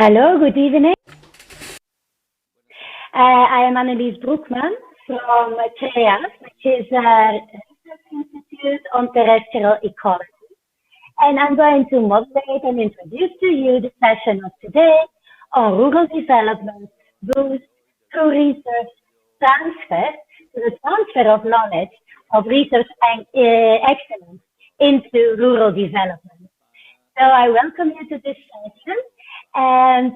Hello, good evening. I am Annelies Broekman from CREAS, which is a Research Institute on Terrestrial Ecology. And I'm going to moderate and introduce to you the session of today on rural development, boost through research transfer, to the transfer of knowledge of research and excellence into rural development. So I welcome you to this session. And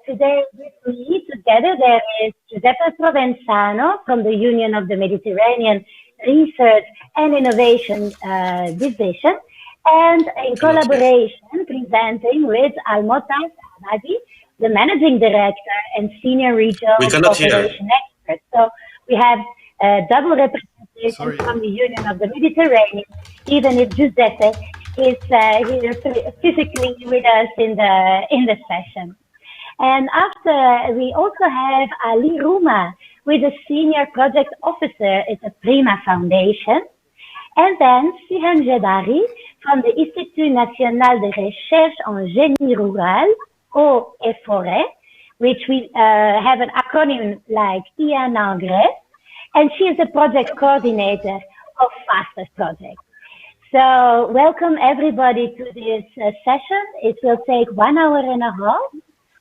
today with me together there is Giuseppe Provenzano from the Union of the Mediterranean Research and Innovation Division, and in collaboration presenting with Almota Abadi, the Managing Director and Senior Regional Cooperation Expert. So we have double representation from the Union of the Mediterranean, even if Giuseppe is here physically with us in the session. And after, we also have Ali Rouma, who is a Senior Project Officer at the Prima Foundation. And then Sihan Jedari from the Institut National de Recherche en Génie Rural, Eau et Forêt, which we have an acronym like IA Nangrès, and she is the project coordinator of FASTER project. So welcome everybody to this session. It will take 1 hour and a half.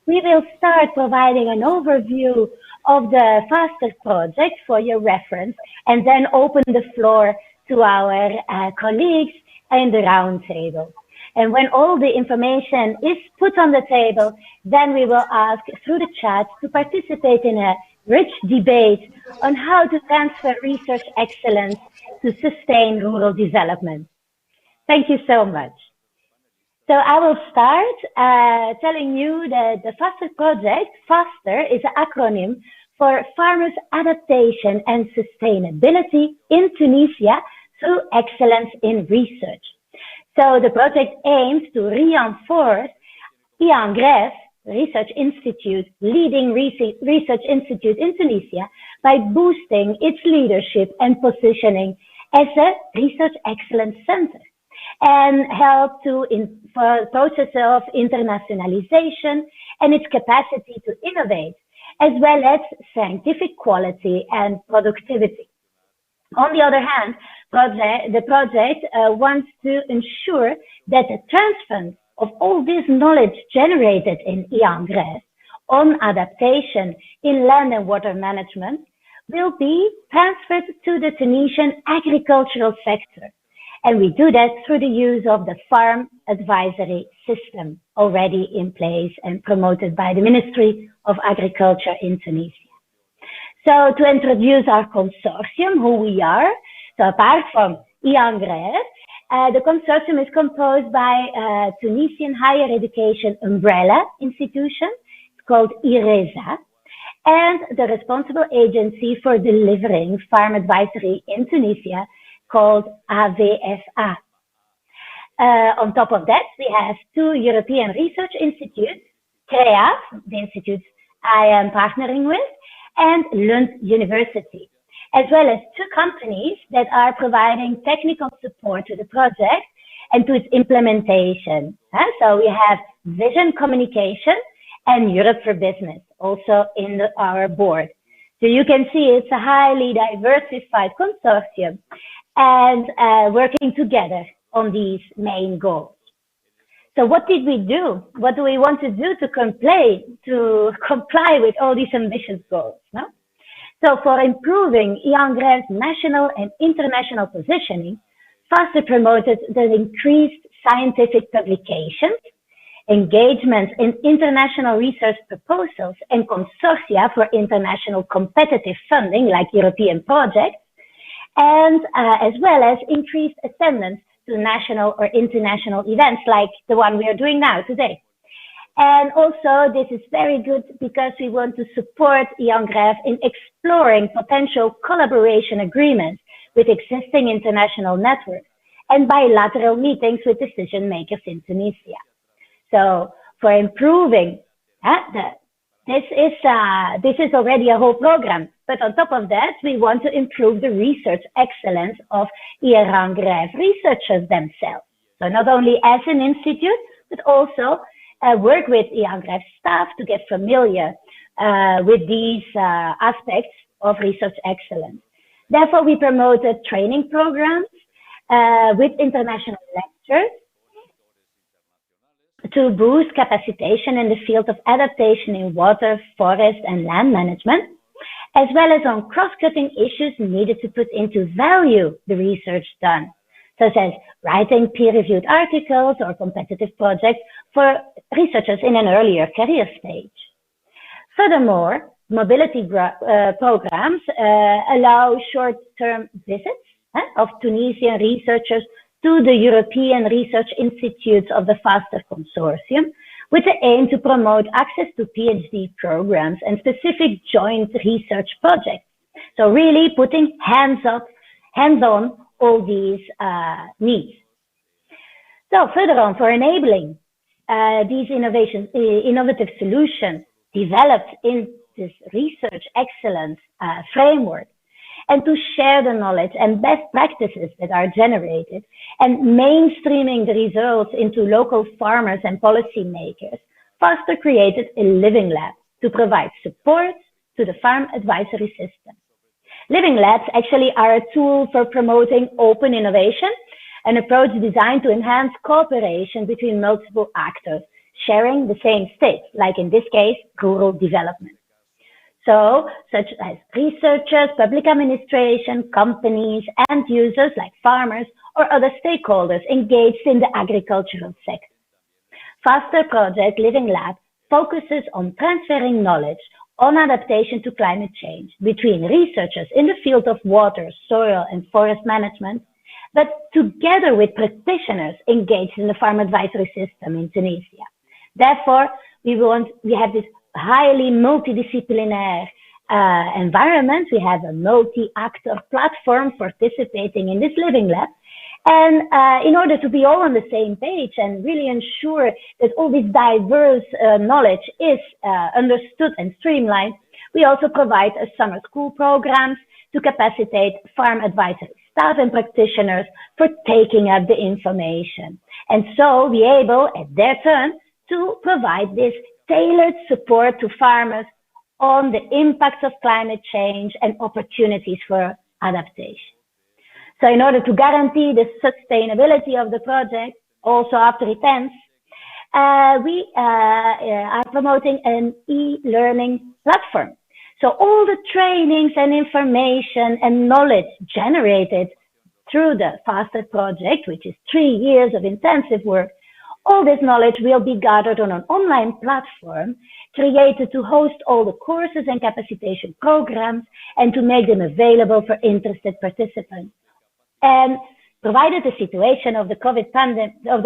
We will start providing an overview of the FASTER project for your reference, and then open the floor to our colleagues in the round table. And when all the information is put on the table, then we will ask through the chat to participate in a rich debate on how to transfer research excellence to sustain rural development. Thank you so much. So I will start telling you that the FASTER project, FASTER is an acronym for Farmers' Adaptation and Sustainability in Tunisia through Excellence in Research. So the project aims to reinforce IANGREF Research Institute, leading research institute in Tunisia, by boosting its leadership and positioning as a research excellence center, and help to for process of internationalization and its capacity to innovate, as well as scientific quality and productivity. On the other hand, the project wants to ensure that the transfer of all this knowledge generated in IANGREF on adaptation in land and water management will be transferred to the Tunisian agricultural sector. And we do that through the use of the farm advisory system already in place and promoted by the Ministry of Agriculture in Tunisia. So to introduce our consortium, who we are, so apart from IANGREF, the consortium is composed by Tunisian higher education umbrella institution called IRESA, and the responsible agency for delivering farm advisory in Tunisia called AVFA. On top of that, we have 2 European research institutes, CREAS, the institutes I am partnering with, and Lund University, as well as 2 companies that are providing technical support to the project and to its implementation. So we have Vision Communication and Europe for Business, also in our board. So you can see it's a highly diversified consortium, and working together on these main goals. So what did we do? What do we want to do to comply with all these ambitious goals? No? So for improving IANGREF's national and international positioning, FASTER promoted the increased scientific publications, engagement in international research proposals and consortia for international competitive funding like European projects, and as well as increased attendance to national or international events like the one we are doing now today. And also this is very good because we want to support IANGREF in exploring potential collaboration agreements with existing international networks and bilateral meetings with decision makers in Tunisia. So for improving this is already a whole program, but on top of that, we want to improve the research excellence of IANGREF researchers themselves. So not only as an institute, but also work with Young Gref staff to get familiar with these aspects of research excellence. Therefore, we promoted training programs with international lectures to boost capacitation in the field of adaptation in water, forest, and land management, as well as on cross-cutting issues needed to put into value the research done, such as writing peer-reviewed articles or competitive projects for researchers in an earlier career stage. Furthermore, mobility programs allow short-term visits of Tunisian researchers to the European Research Institutes of the FASTER Consortium, with the aim to promote access to PhD programs and specific joint research projects. So really putting hands-on all these needs. So further on, for enabling these innovative solutions developed in this research excellence framework, and to share the knowledge and best practices that are generated, and mainstreaming the results into local farmers and policymakers, FASTER created a living lab to provide support to the farm advisory system. Living labs actually are a tool for promoting open innovation, an approach designed to enhance cooperation between multiple actors, sharing the same stake, like in this case, rural development. So, such as researchers, public administration, companies, and users like farmers or other stakeholders engaged in the agricultural sector. FASTER Project Living Lab focuses on transferring knowledge on adaptation to climate change between researchers in the field of water, soil, and forest management, but together with practitioners engaged in the farm advisory system in Tunisia. Therefore, we have this highly multidisciplinary environment. We have a multi-actor platform participating in this living lab. And in order to be all on the same page and really ensure that all this diverse knowledge is understood and streamlined, we also provide a summer school programs to capacitate farm advisory staff and practitioners for taking up the information. And so be able, at their turn, to provide this tailored support to farmers on the impacts of climate change and opportunities for adaptation. So in order to guarantee the sustainability of the project, also after it ends, we are promoting an e-learning platform. So all the trainings and information and knowledge generated through the FASTER project, which is 3 years of intensive work, all this knowledge will be gathered on an online platform created to host all the courses and capacitation programs and to make them available for interested participants. And provided the situation of the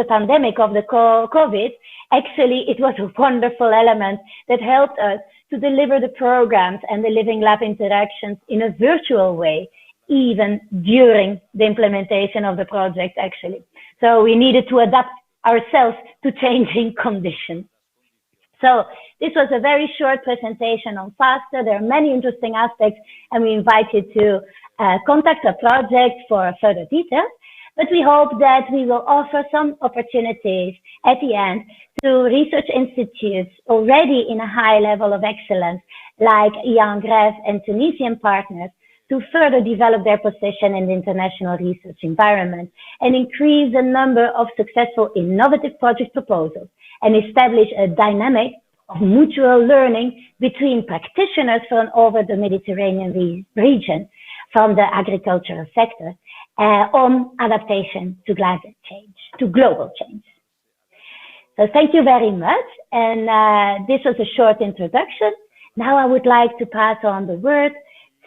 pandemic of the COVID, actually it was a wonderful element that helped us to deliver the programs and the Living Lab interactions in a virtual way, even during the implementation of the project actually. So we needed to adapt ourselves to changing conditions. So this was a very short presentation on FASTER. There are many interesting aspects, and we invite you to contact the project for further details. But we hope that we will offer some opportunities at the end to research institutes already in a high level of excellence, like Young Gref and Tunisian partners, to further develop their position in the international research environment and increase the number of successful innovative project proposals and establish a dynamic of mutual learning between practitioners from over the Mediterranean region from the agricultural sector on adaptation to climate change, to global change. So thank you very much. And this was a short introduction. Now I would like to pass on the word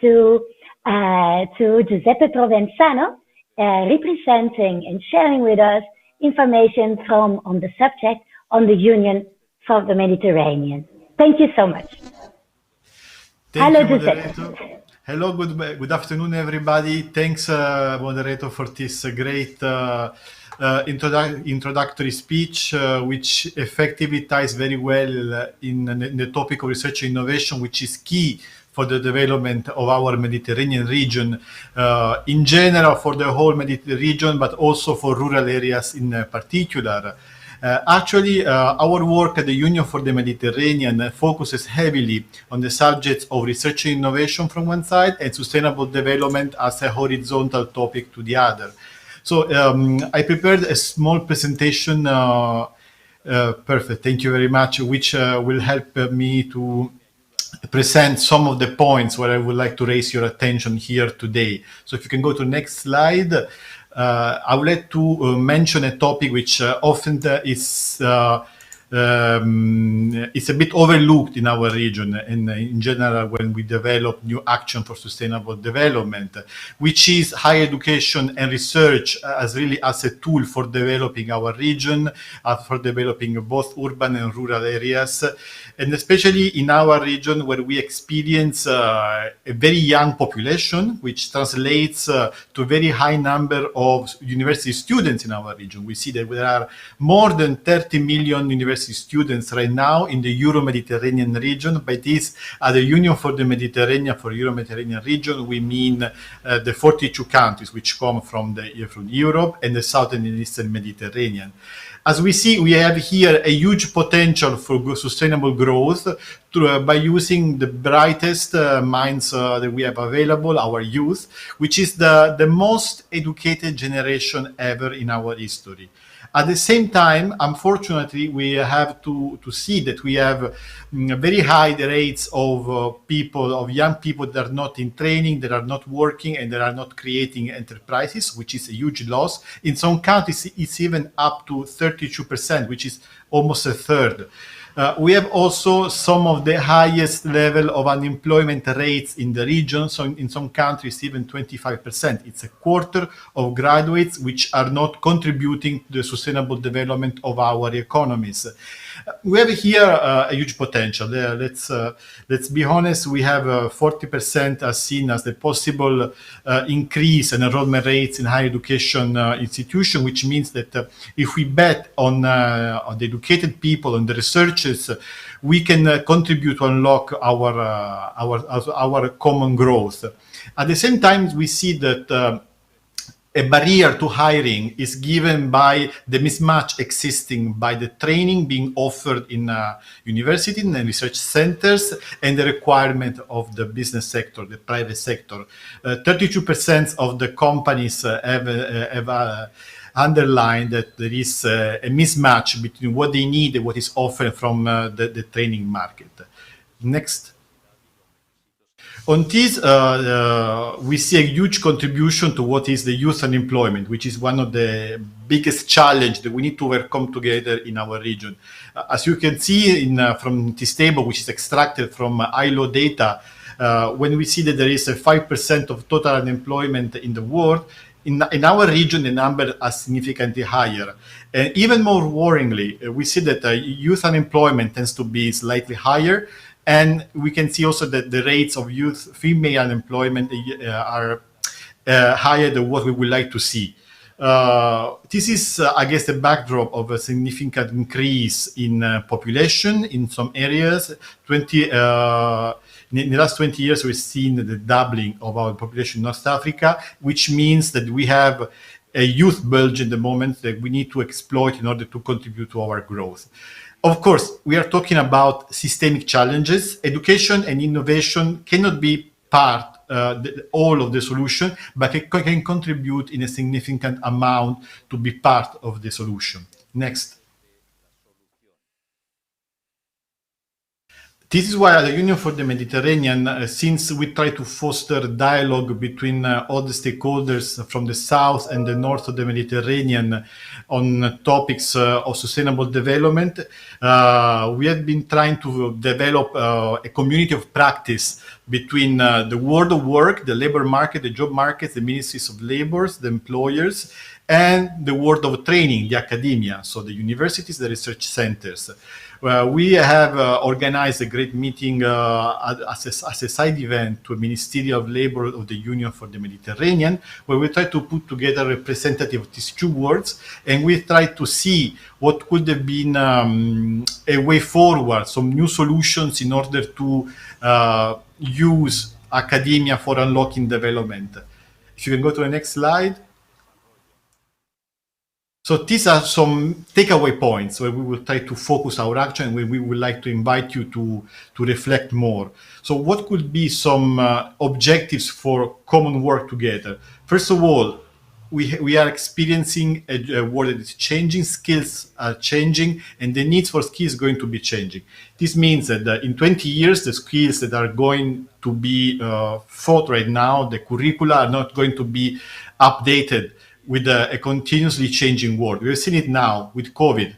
to Giuseppe Provenzano, representing and sharing with us information on the subject on the Union for the Mediterranean. Thank you so much. Hello, Giuseppe. Hello, good afternoon, everybody. Thanks, moderator, for this great introductory speech, which effectively ties very well in the topic of research and innovation, which is key for the development of our Mediterranean region in general, for the whole Mediterranean region, but also for rural areas in particular. Actually, our work at the Union for the Mediterranean focuses heavily on the subjects of research and innovation from one side and sustainable development as a horizontal topic to the other. So I prepared a small presentation. Perfect. Thank you very much, which will help me to present some of the points where I would like to raise your attention here today. So if you can go to the next slide, I would like to mention a topic which often is a bit overlooked in our region and in general when we develop new action for sustainable development, which is higher education and research as a tool for developing our region, for developing both urban and rural areas, and especially in our region where we experience a very young population, which translates to a very high number of university students in our region. We see that there are more than 30 million university students right now in the Euro-Mediterranean region. By this, at the Union for the Mediterranean, for Euro-Mediterranean region, we mean the 42 countries which come from Europe and the Southern and Eastern Mediterranean. As we see, we have here a huge potential for sustainable growth by using the brightest minds that we have available, our youth, which is the most educated generation ever in our history. At the same time, unfortunately, we have to see that we have very high rates of young people that are not in training, that are not working, and that are not creating enterprises, which is a huge loss. In some countries, it's even up to 32%, which is almost a third. We have also some of the highest level of unemployment rates in the region. So in some countries, even 25%. It's a quarter of graduates which are not contributing to the sustainable development of our economies. We have here a huge potential. Let's be honest. We have 40% as seen as the possible increase in enrollment rates in higher education institution, which means that if we bet on the educated people, on the researchers, we can contribute to unlock our common growth. At the same time, we see that a barrier to hiring is given by the mismatch existing by the training being offered in universities and research centers and the requirement of the business sector, the private sector. 32% of the companies have underlined that there is a mismatch between what they need and what is offered from the training market. Next. On this, we see a huge contribution to what is the youth unemployment, which is one of the biggest challenges that we need to overcome together in our region. As you can see from this table, which is extracted from ILO data, when we see that there is a 5% of total unemployment in the world, in our region, the number is significantly higher. And even more worryingly, we see that youth unemployment tends to be slightly higher. And we can see also that the rates of youth female unemployment are higher than what we would like to see. This is, I guess, the backdrop of a significant increase in population in some areas. In the last 20 years, we've seen the doubling of our population in North Africa, which means that we have a youth bulge in the moment that we need to exploit in order to contribute to our growth. Of course, we are talking about systemic challenges. Education and innovation cannot be all of the solution, but it can contribute in a significant amount to be part of the solution. Next. This is why at the Union for the Mediterranean, since we try to foster dialogue between all the stakeholders from the south and the north of the Mediterranean on topics of sustainable development, we have been trying to develop a community of practice between the world of work, the labor market, the job markets, the ministries of labor, the employers, and the world of training, the academia, so the universities, the research centers. We have organized a great meeting as a side event to a Ministerial of Labor of the Union for the Mediterranean, where we try to put together a representative of these two worlds, and we try to see what could have been a way forward, some new solutions in order to use academia for unlocking development. If you can go to the next slide. So these are some takeaway points where we will try to focus our action, where we would like to invite you to reflect more. So what could be some objectives for common work together? First of all, we are experiencing a world that is changing, skills are changing, and the needs for skills is going to be changing. This means that in 20 years, the skills that are going to be taught right now, the curricula are not going to be updated with a continuously changing world. We've seen it now with COVID.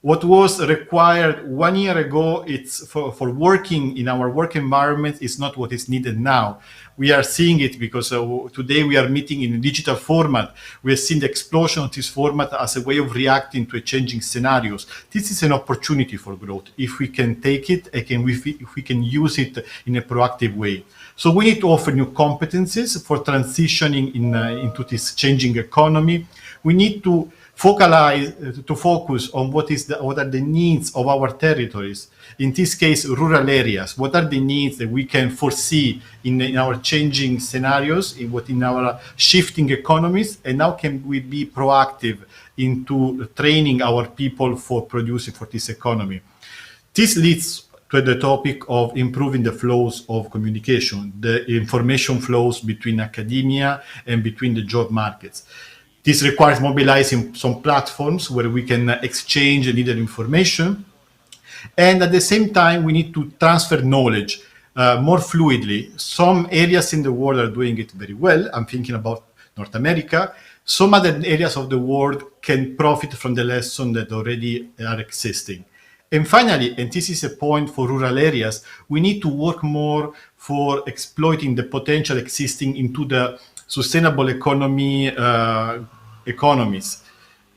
What was required 1 year ago, it's for working in our work environment is not what is needed now. We are seeing it because today we are meeting in a digital format. We have seen the explosion of this format as a way of reacting to changing scenarios. This is an opportunity for growth if we can take it and if we can use it in a proactive way. So we need to offer new competencies for transitioning into this changing economy. We need to focus on what are the needs of our territories. In this case, rural areas. What are the needs that we can foresee in our changing scenarios, in our shifting economies, and how can we be proactive into training our people for producing for this economy? This leads to the topic of improving the flows of communication, the information flows between academia and between the job markets. This requires mobilizing some platforms where we can exchange needed information. And at the same time, we need to transfer knowledge more fluidly. Some areas in the world are doing it very well. I'm thinking about North America. Some other areas of the world can profit from the lessons that already are existing. And finally, and this is a point for rural areas, we need to work more for exploiting the potential existing into the sustainable economy economies,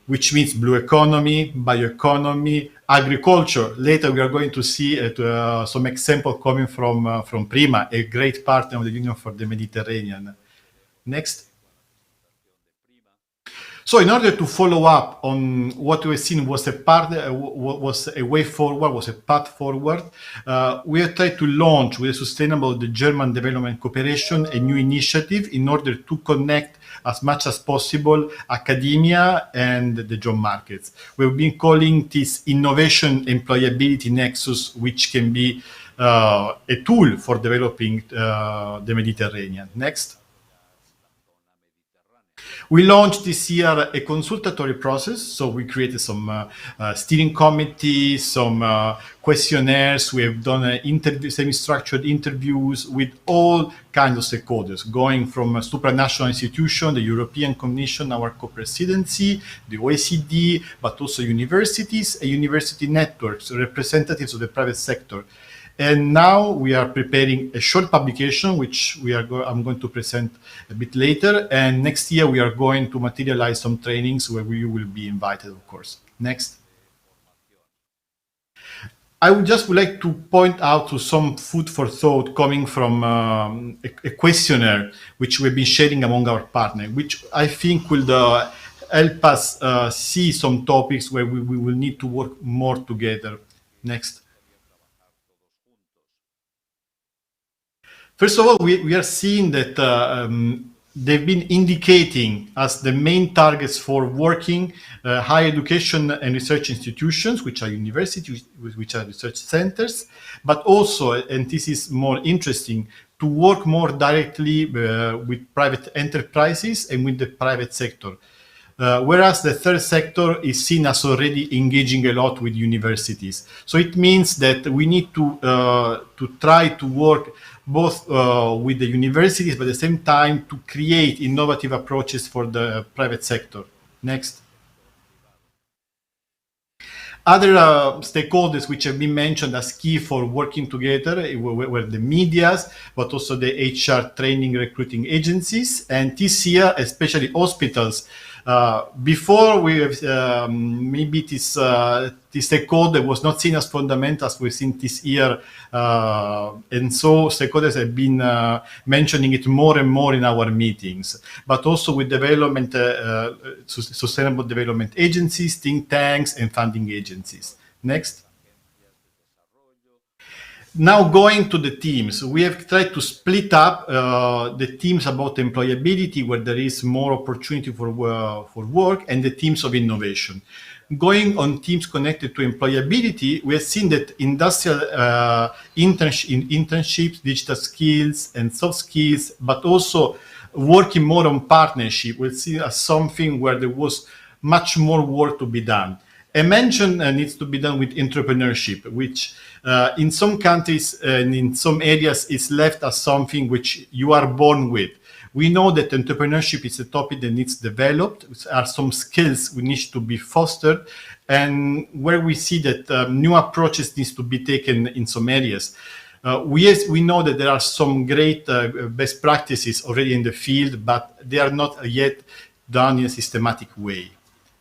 which means blue economy, bioeconomy, agriculture. Later, we are going to see some example coming from Prima, a great partner of the Union for the Mediterranean. Next. So in order to follow up on what we've seen was a way forward, was a path forward, we have tried to launch with the German Development Cooperation, a new initiative in order to connect as much as possible academia and the job markets. We've been calling this Innovation Employability Nexus, which can be a tool for developing the Mediterranean. Next. We launched this year a consultatory process. So we created some steering committees, some questionnaires. We have done semi-structured interviews with all kinds of stakeholders, going from a supranational institution, the European Commission, our co-presidency, the OECD, but also universities and university networks, representatives of the private sector. And now we are preparing a short publication, which I'm going to present a bit later. And next year we are going to materialize some trainings where we will be invited, of course. Next. I would like to point out to some food for thought coming from a questionnaire which we've been sharing among our partners, which I think will help us see some topics where we will need to work more together. Next. First of all, we are seeing that they've been indicating as the main targets for working higher education and research institutions, which are universities, which are research centers, but also, and this is more interesting, to work more directly with private enterprises and with the private sector. Whereas the third sector is seen as already engaging a lot with universities. So it means that we need to try to work both with the universities, but at the same time to create innovative approaches for the private sector. Next. Other stakeholders which have been mentioned as key for working together were the medias, but also the HR training recruiting agencies. And this year, especially hospitals. Before we have maybe this stakeholder was not seen as fundamental as we've seen this year, and so stakeholders have been mentioning it more and more in our meetings. But also with development, sustainable development agencies, think tanks, and funding agencies. Next. Now going to the teams, we have tried to split up the teams about employability, where there is more opportunity for work, and the teams of innovation. Going on teams connected to employability, we have seen that industrial internships, digital skills, and soft skills, but also working more on partnership, we'll see as something where there was much more work to be done. A mention needs to be done with entrepreneurship, which in some countries and in some areas is left as something which you are born with. We know that entrepreneurship is a topic that needs developed. There are some skills which need to be fostered, and where we see that new approaches needs to be taken in some areas. We know that there are some great best practices already in the field, but they are not yet done in a systematic way.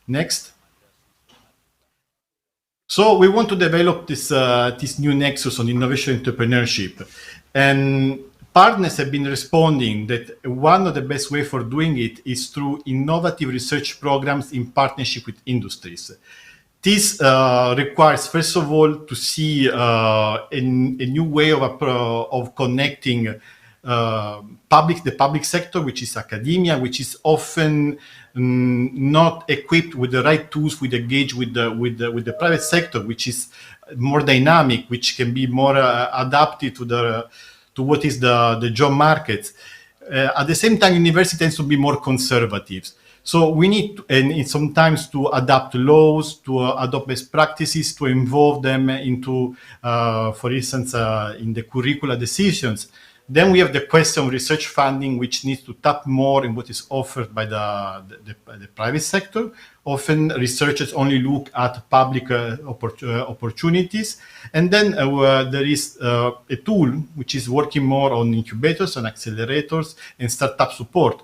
Next. So we want to develop this new nexus on innovation entrepreneurship, and partners have been responding that one of the best way for doing it is through innovative research programs in partnership with industries. This requires, first of all, to see a new way of connecting the public sector, which is academia, which is often not equipped with the right tools to engage with the private sector, which is more dynamic, which can be more adapted to what is the job market. At the same time, university tends to be more conservative. So we need sometimes to adapt laws, to adopt best practices, to involve them into, for instance, in the curricula decisions. Then we have the question of research funding, which needs to tap more in what is offered by the private sector. Often researchers only look at public opportunities. And then there is a tool which is working more on incubators and accelerators and startup support.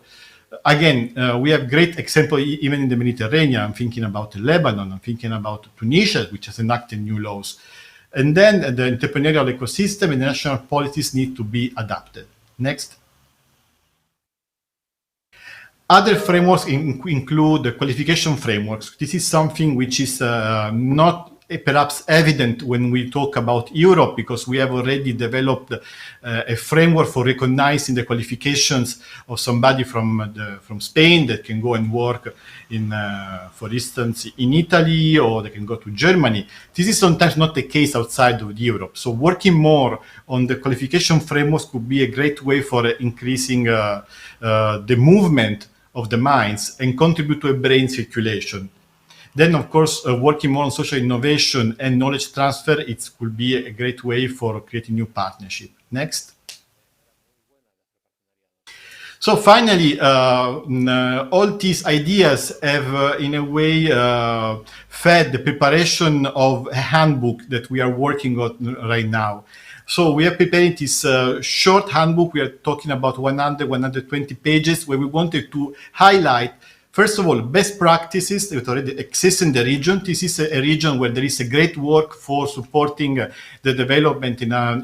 Again, we have great examples even in the Mediterranean. I'm thinking about Lebanon, I'm thinking about Tunisia, which has enacted new laws. And then the entrepreneurial ecosystem and the national policies need to be adapted. Next. Other frameworks include the qualification frameworks. This is something which is not perhaps evident when we talk about Europe, because we have already developed a framework for recognizing the qualifications of somebody from Spain that can go and work in, for instance, in Italy, or they can go to Germany. This is sometimes not the case outside of Europe. So working more on the qualification frameworks could be a great way for increasing the movement of the minds and contribute to a brain circulation. Then, of course, working more on social innovation and knowledge transfer, it could be a great way for creating new partnership. Next. So finally, all these ideas have, in a way, fed the preparation of a handbook that we are working on right now. So we are preparing this short handbook. We are talking about 120 pages, where we wanted to highlight, first of all, best practices that already exist in the region. This is a region where there is a great work for supporting the development in our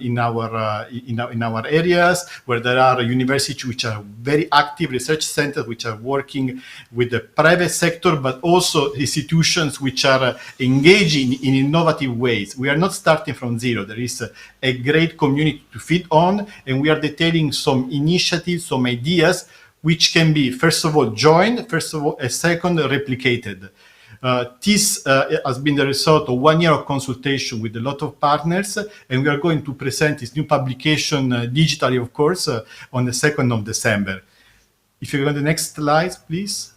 areas, where there are universities which are very active, research centers which are working with the private sector, but also institutions which are engaging in innovative ways. We are not starting from zero. There is a great community to feed on, and we are detailing some initiatives, some ideas, which can be, first of all, joined, first of all, a second, replicated. This has been the result of 1 year of consultation with a lot of partners, and we are going to present this new publication digitally, of course, on the 2nd of December. If you go to the next slide, please.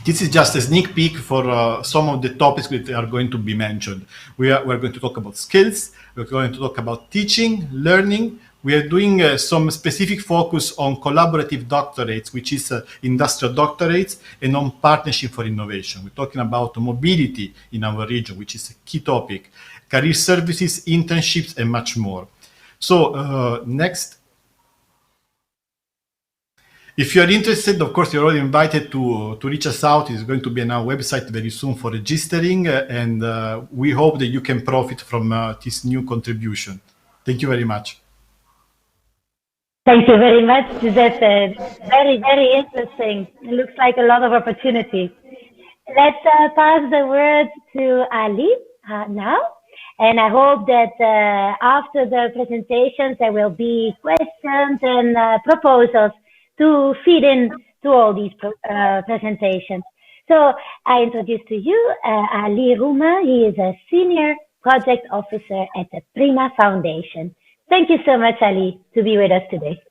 This is just a sneak peek for some of the topics that are going to be mentioned. We're going to talk about skills, we're going to talk about teaching, learning. We are doing some specific focus on collaborative doctorates, which is industrial doctorates, and on partnership for innovation. We're talking about mobility in our region, which is a key topic, career services, internships, and much more. So next. If you're interested, of course, you're already invited to reach us out. It's going to be on our website very soon for registering, and we hope that you can profit from this new contribution. Thank you very much. Thank you very much, Giuseppe. Very, very interesting. It looks like a lot of opportunity. Let's pass the word to Ali now. And I hope that after the presentations, there will be questions and proposals to feed in to all these presentations. So I introduce to you Ali Rouma. He is a senior project officer at the Prima Foundation. Thank you so much, Ali, to be with us today.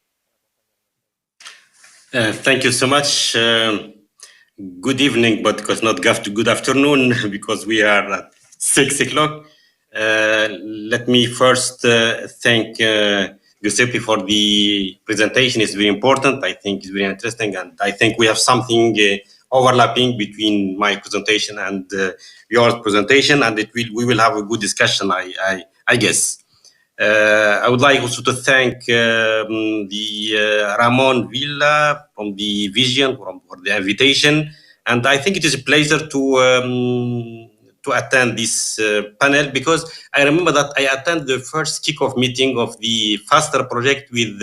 Thank you so much. Good evening, but because not good afternoon, because we are at 6 o'clock. Let me first thank Giuseppe for the presentation. It's very important. I think it's very interesting, and I think we have something overlapping between my presentation and your presentation, and we will have a good discussion, I guess. I would like also to thank Ramon Villa from the Vision for the invitation, and I think it is a pleasure to attend this panel, because I remember that I attended the first kickoff meeting of the FASTER project with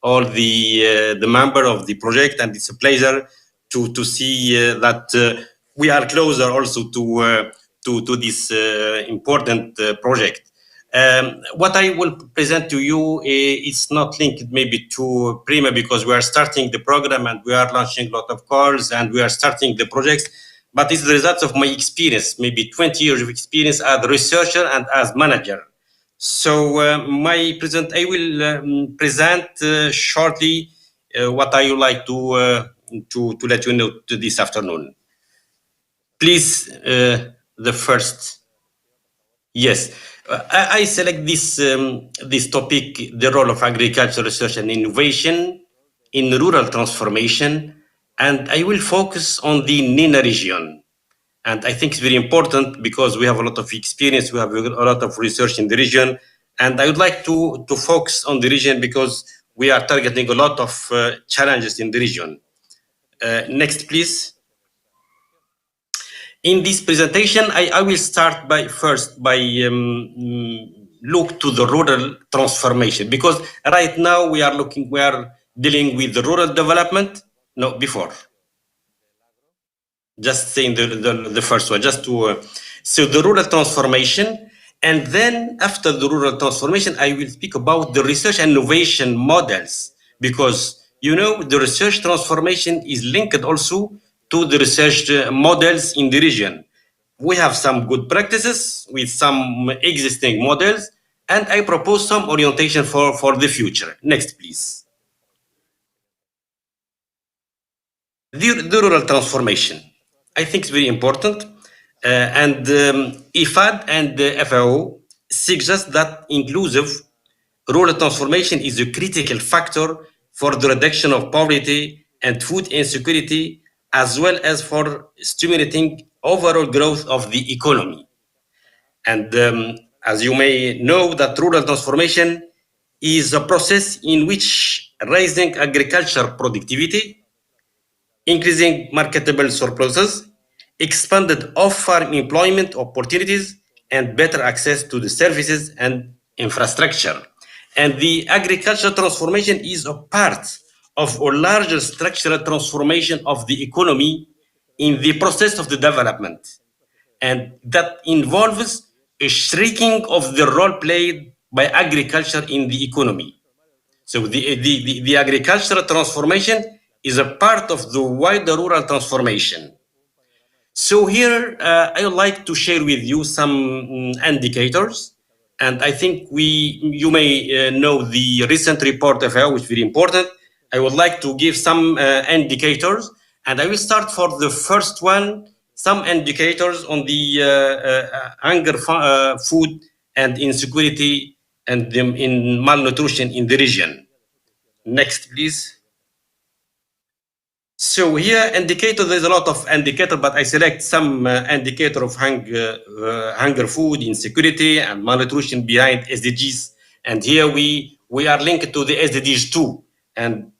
all the members of the project, and it's a pleasure to see that we are closer also to this important project. What I will present to you is not linked maybe to Prima, because we are starting the program and we are launching a lot of calls and we are starting the projects, but it's the result of my experience, maybe 20 years of experience as a researcher and as manager. So I will present shortly what I would like to let you know this afternoon. Please, the first. Yes, I select this topic, the role of agriculture research and innovation in rural transformation, and I will focus on the NENA region. And I think it's very important because we have a lot of experience, we have a lot of research in the region, and I would like to focus on the region because we are targeting a lot of challenges in the region. Next, please. In this presentation, I will start by look to the rural transformation, because right now we are dealing with the rural development. No, before. Just saying the first one, just to so the rural transformation, and then after the rural transformation, I will speak about the research and innovation models, because the research transformation is linked also to the research models in the region. We have some good practices with some existing models, and I propose some orientation for the future. Next, please. The rural transformation, I think it's very important, and IFAD and FAO suggest that inclusive rural transformation is a critical factor for the reduction of poverty and food insecurity, as well as for stimulating overall growth of the economy. And as you may know, that rural transformation is a process in which raising agriculture productivity, increasing marketable surpluses, expanded off-farm employment opportunities, and better access to the services and infrastructure. And the agricultural transformation is a part of a larger structural transformation of the economy in the process of the development. And that involves a shrinking of the role played by agriculture in the economy. So the agricultural transformation is a part of the wider rural transformation. So here I would like to share with you some indicators, and I think you may know the recent report of FAO, which is very important. I would like to give some indicators, and I will start for the first one, some indicators on the hunger, food, and insecurity, and in malnutrition in the region. Next, please. So here, indicator, there's a lot of indicator, but I select some indicator of hunger, food, insecurity, and malnutrition behind SDGs. And here we are linked to the SDGs 2. And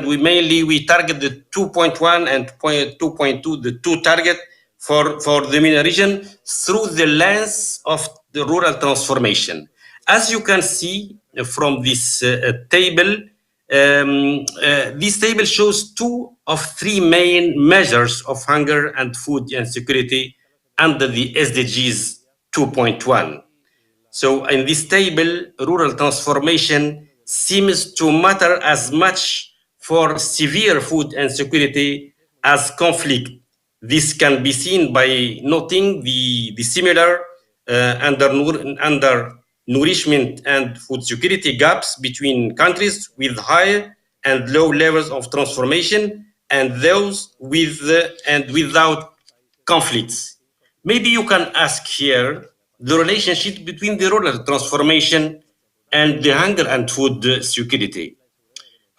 we target the 2.1 and 2.2, the 2 target for the MENA region through the lens of the rural transformation. As you can see from this table, this table shows 2 of 3 main measures of hunger and food insecurity under the SDGs 2.1. So in this table, rural transformation seems to matter as much for severe food insecurity as conflict. This can be seen by noting the similar under nourishment and food security gaps between countries with high and low levels of transformation and those with and without conflicts. Maybe you can ask here the relationship between the rural transformation and the hunger and food security.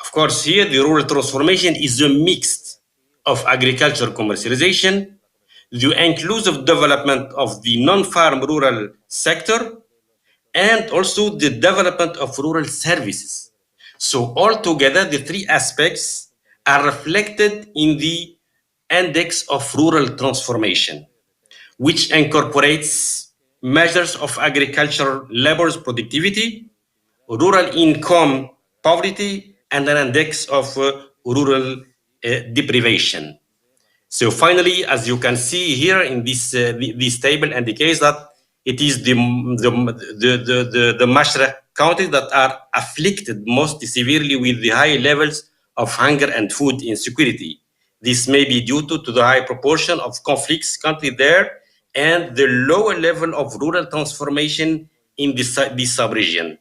Of course, here the rural transformation is a mix of agriculture commercialization, the inclusive development of the non-farm rural sector, and also the development of rural services. So altogether, the three aspects are reflected in the index of rural transformation, which incorporates measures of agricultural labor's productivity, rural income poverty, and an index of rural deprivation. So finally, as you can see here in this table indicates that it is the Mashra counties that are afflicted most severely with the high levels of hunger and food insecurity. This may be due to the high proportion of conflicts country there and the lower level of rural transformation in this sub-region.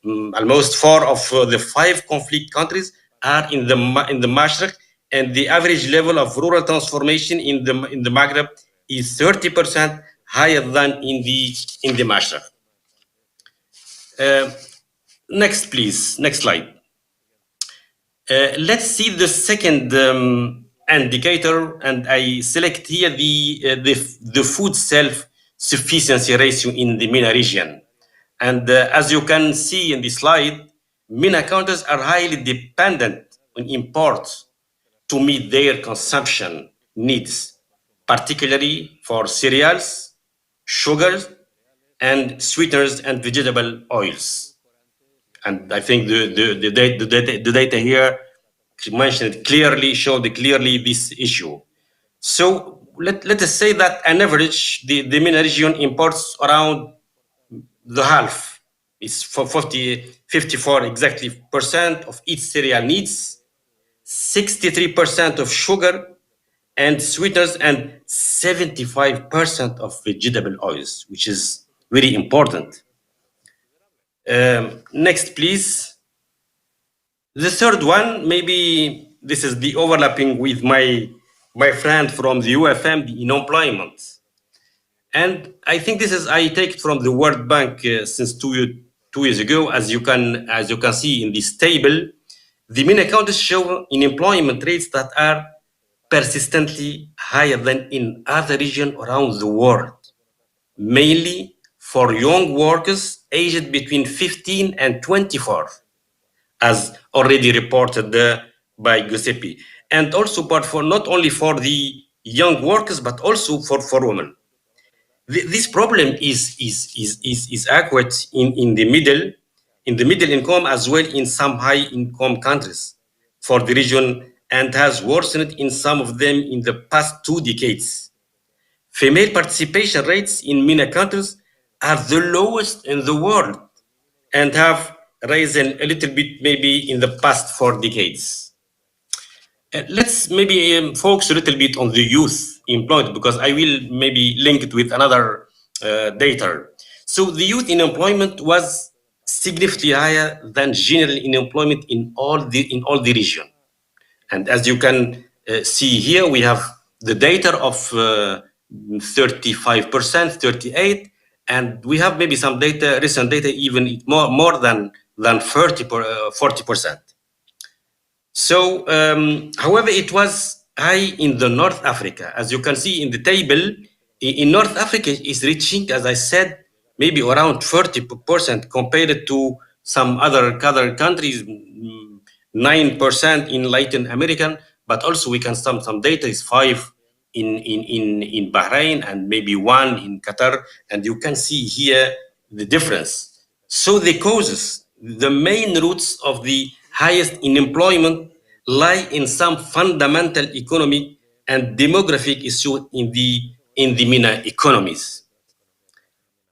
Almost 4 of the 5 conflict countries are in the Mashriq, and the average level of rural transformation in the Maghreb is 30% higher than in the Mashriq. Next, please. Next slide. Let's see the second indicator, and I select here the food self-sufficiency ratio in the MENA region. And as you can see in the slide, MENA countries are highly dependent on imports to meet their consumption needs, particularly for cereals, sugars, and sweeteners and vegetable oils. And I think the data here mentioned clearly, showed clearly this issue. So let us say that on average, the MENA region imports around the half. It's for 54 exactly percent of its cereal needs, 63% of sugar and sweeteners, and 75% of vegetable oils, which is very important. Next, please. The third one, maybe this is the overlapping with my friend from the UFM, the unemployment. And I think this is, I take it from the World Bank since two years ago. As you can see in this table, the MENA countries show unemployment rates that are persistently higher than in other regions around the world, mainly for young workers aged between 15 and 24, as already reported by Giuseppe, and also, but for not only for the young workers, but also for women. This problem is accurate in the middle income as well in some high income countries for the region, and has worsened in some of them in the past 2 decades. Female participation rates in MENA countries are the lowest in the world and have risen a little bit maybe in the past 4 decades. Let's maybe focus a little bit on the youth employed, because I will maybe link it with another data. So the youth unemployment was significantly higher than general unemployment in all the region. And as you can see here, we have the data of 35%, 38, and we have maybe some data, recent data, even more than 40%. So, however, it was high in the North Africa. As you can see in the table, in North Africa is reaching, as I said, maybe around 30% compared to some other countries, 9% in Latin American, but also we can some data is 5 in Bahrain and maybe 1 in Qatar, and you can see here the difference. So the causes, the main roots of the highest unemployment lie in some fundamental economic and demographic issues in the MENA economies.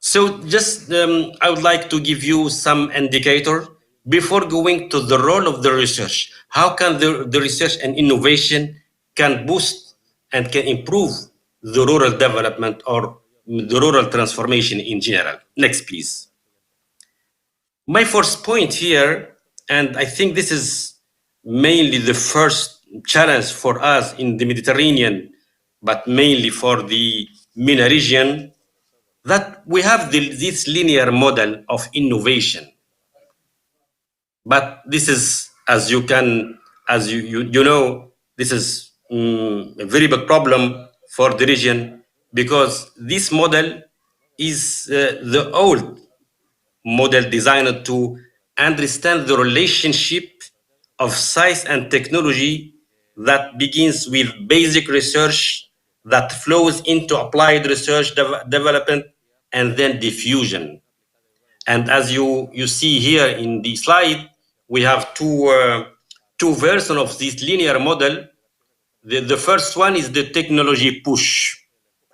So just I would like to give you some indicator before going to the role of the research. How can the research and innovation can boost and can improve the rural development or the rural transformation in general? Next, please. My first point here, and I think this is mainly the first challenge for us in the Mediterranean, but mainly for the MENA region, that we have this linear model of innovation. But this is, as you know, this is a very big problem for the region, because this model is the old model designed to understand the relationship of science and technology that begins with basic research that flows into applied research development and then diffusion. And as you see here in the slide, we have two versions of this linear model. The first one is the technology push.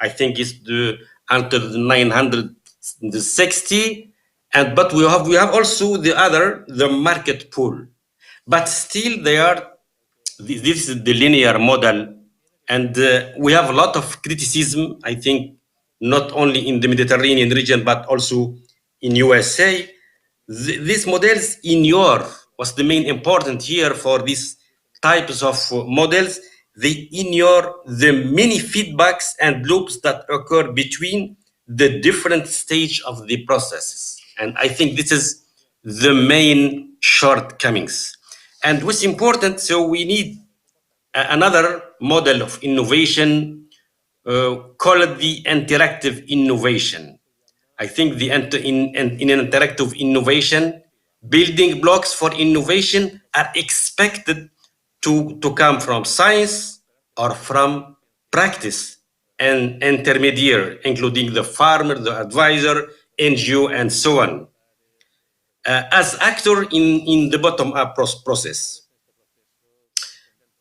I think it's the until 960, but we have also the market pull. But still they are, this is the linear model, and we have a lot of criticism, I think, not only in the Mediterranean region but also in USA. These models ignore what's the main important here for these types of models. They ignore the many feedbacks and loops that occur between the different stage of the processes. And I think this is the main shortcomings. And what's important, so we need another model of innovation called the interactive innovation. I think in an interactive innovation, building blocks for innovation are expected to come from science or from practice and intermediary, including the farmer, the advisor, NGO, and so on, as actor in the bottom-up process.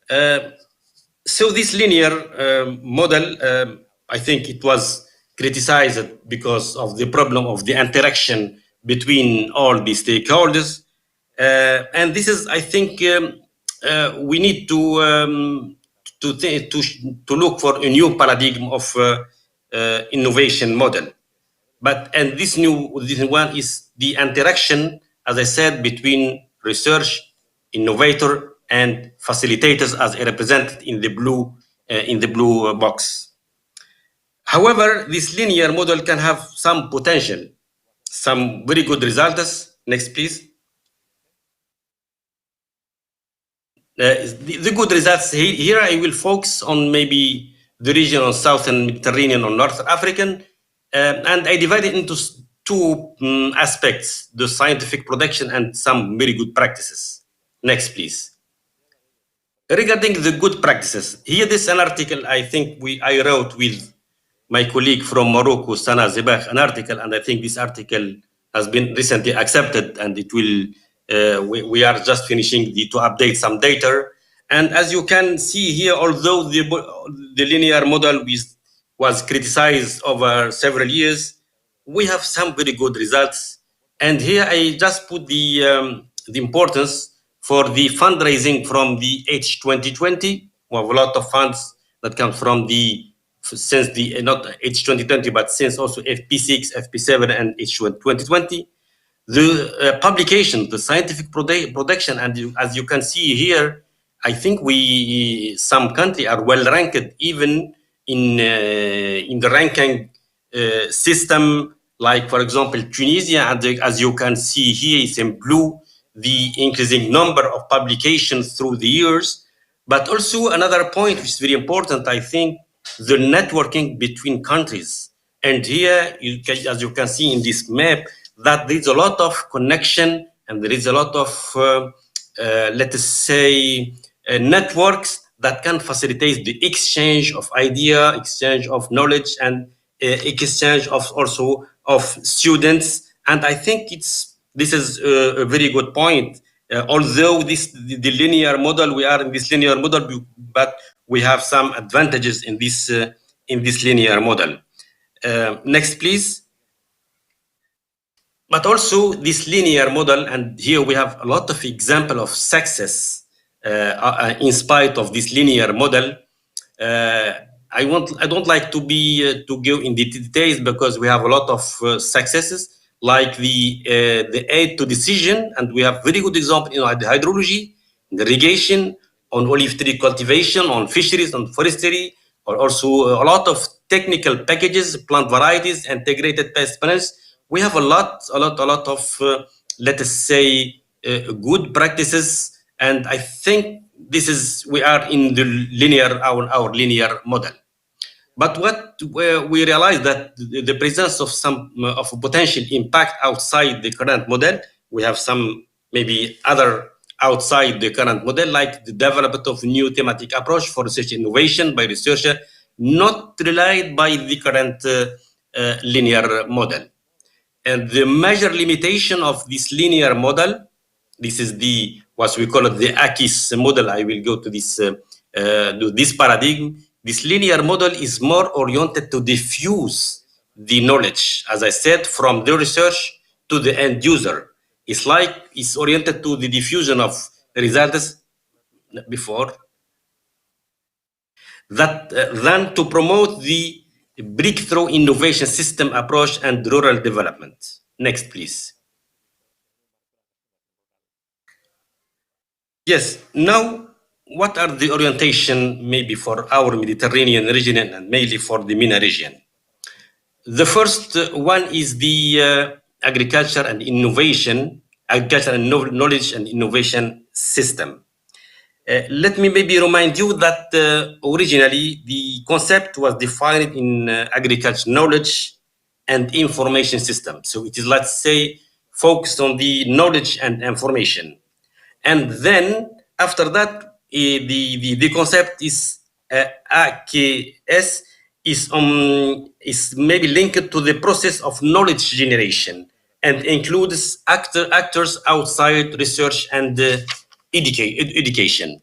So this linear model, I think it was criticized because of the problem of the interaction between all the stakeholders. And this is, I think, we need to look for a new paradigm of innovation model. And this one is the interaction, as I said, between research, innovator, and facilitators, as represented in the blue box. However, this linear model can have some potential, some very good results. Next, please. The good results here, I will focus on maybe the region of Southern Mediterranean or North African, and I divide it into two aspects: the scientific production and some very good practices. Next, please. Regarding the good practices, here this is an article I think I wrote with my colleague from Morocco, Sana Zebach, an article, and I think this article has been recently accepted, and it will. We are just finishing to update some data. And as you can see here, although the linear model was criticized over several years, we have some very good results. And here I just put the importance for the fundraising from the H2020. We have a lot of funds that come from since not H2020, but since also FP6, FP7, and H2020. The publication, the scientific production, and as you can see here, I think some countries are well ranked even in the ranking system. Like, for example, Tunisia, and as you can see here, is in blue, the increasing number of publications through the years. But also another point which is very important, I think, the networking between countries. And here, as you can see in this map, that there is a lot of connection and there is a lot of, let us say, networks that can facilitate the exchange of idea, exchange of knowledge, and exchange of also of students. And I think this is a very good point. Although the linear model, we are in this linear model, but we have some advantages in this linear model. Next, please. But also this linear model, and here we have a lot of example of success in spite of this linear model. I don't like to go in the details because we have a lot of successes like the aid to decision, and we have very good example in the hydrology, in irrigation, on olive tree cultivation, on fisheries, on forestry, or also a lot of technical packages, plant varieties, integrated pest management. We have a lot of let us say good practices, and I think this is we are in the linear our linear model. But what we realize that the presence of some of a potential impact outside the current model, we have some maybe other outside the current model, like the development of new thematic approach for research innovation by researcher, not relied by the current linear model. And the major limitation of this linear model, this is the what we call it the AKIS model. I will go to this paradigm. This linear model is more oriented to diffuse the knowledge, as I said, from the research to the end user. It's oriented to the diffusion of results before that than to promote the breakthrough innovation system approach and rural development. Next, please. Yes. Now, what are the orientation maybe for our Mediterranean region and mainly for the MENA region? The first one is the agriculture and knowledge and innovation system. Let me maybe remind you that originally the concept was defined in agriculture knowledge and information system. So it is, let's say, focused on the knowledge and information. And then after that, the concept is AKS is maybe linked to the process of knowledge generation and includes actors outside research and education.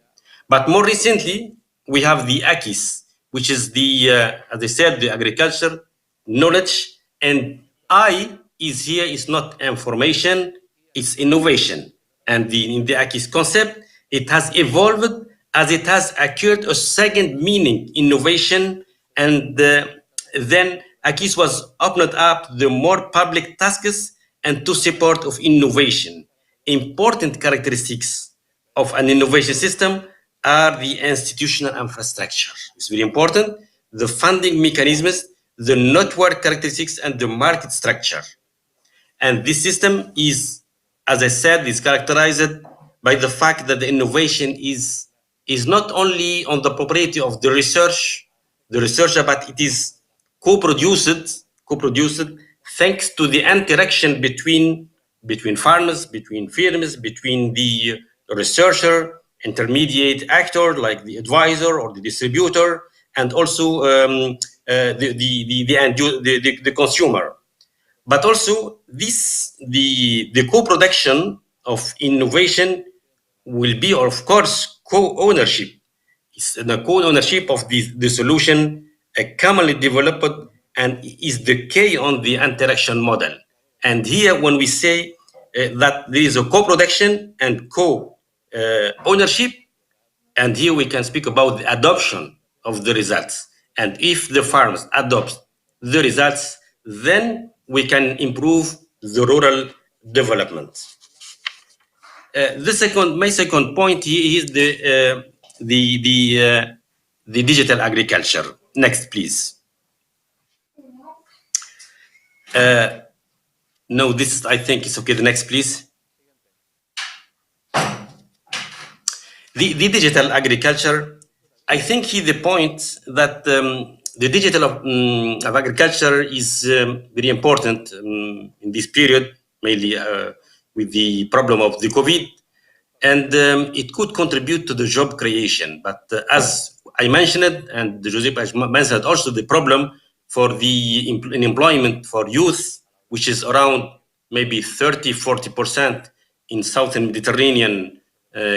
But more recently, we have the AKIS, which is the, as I said, the agriculture, knowledge, and I is here is not information, it's innovation. And in the AKIS concept, it has evolved as it has acquired a second meaning, innovation, and then AKIS was opened up the more public tasks and to support of innovation. Important characteristics of an innovation system are the institutional infrastructure. It's very important. The funding mechanisms, the network characteristics, and the market structure. And this system is, as I said, is characterized by the fact that the innovation is not only on the propriety of the researcher, but it is co-produced thanks to the interaction between farmers, between firms, between the researcher, intermediate actor like the advisor or the distributor, and also the consumer. But also the co-production of innovation will be, of course, co-ownership. It's the co-ownership of the solution, commonly developed, and is the key on the interaction model. And here, when we say that there is a co-production and co-ownership, and here we can speak about the adoption of the results. And if the farmers adopt the results, then we can improve the rural development. My second point here is the digital agriculture. Next, please. No, this I think is okay. The next, please. The digital agriculture, I think here the point that the digital of agriculture is very important in this period, mainly with the problem of the COVID, and it could contribute to the job creation. But as I mentioned, and Josep mentioned also the problem for the employment for youth, which is around maybe 30-40% in Southern Mediterranean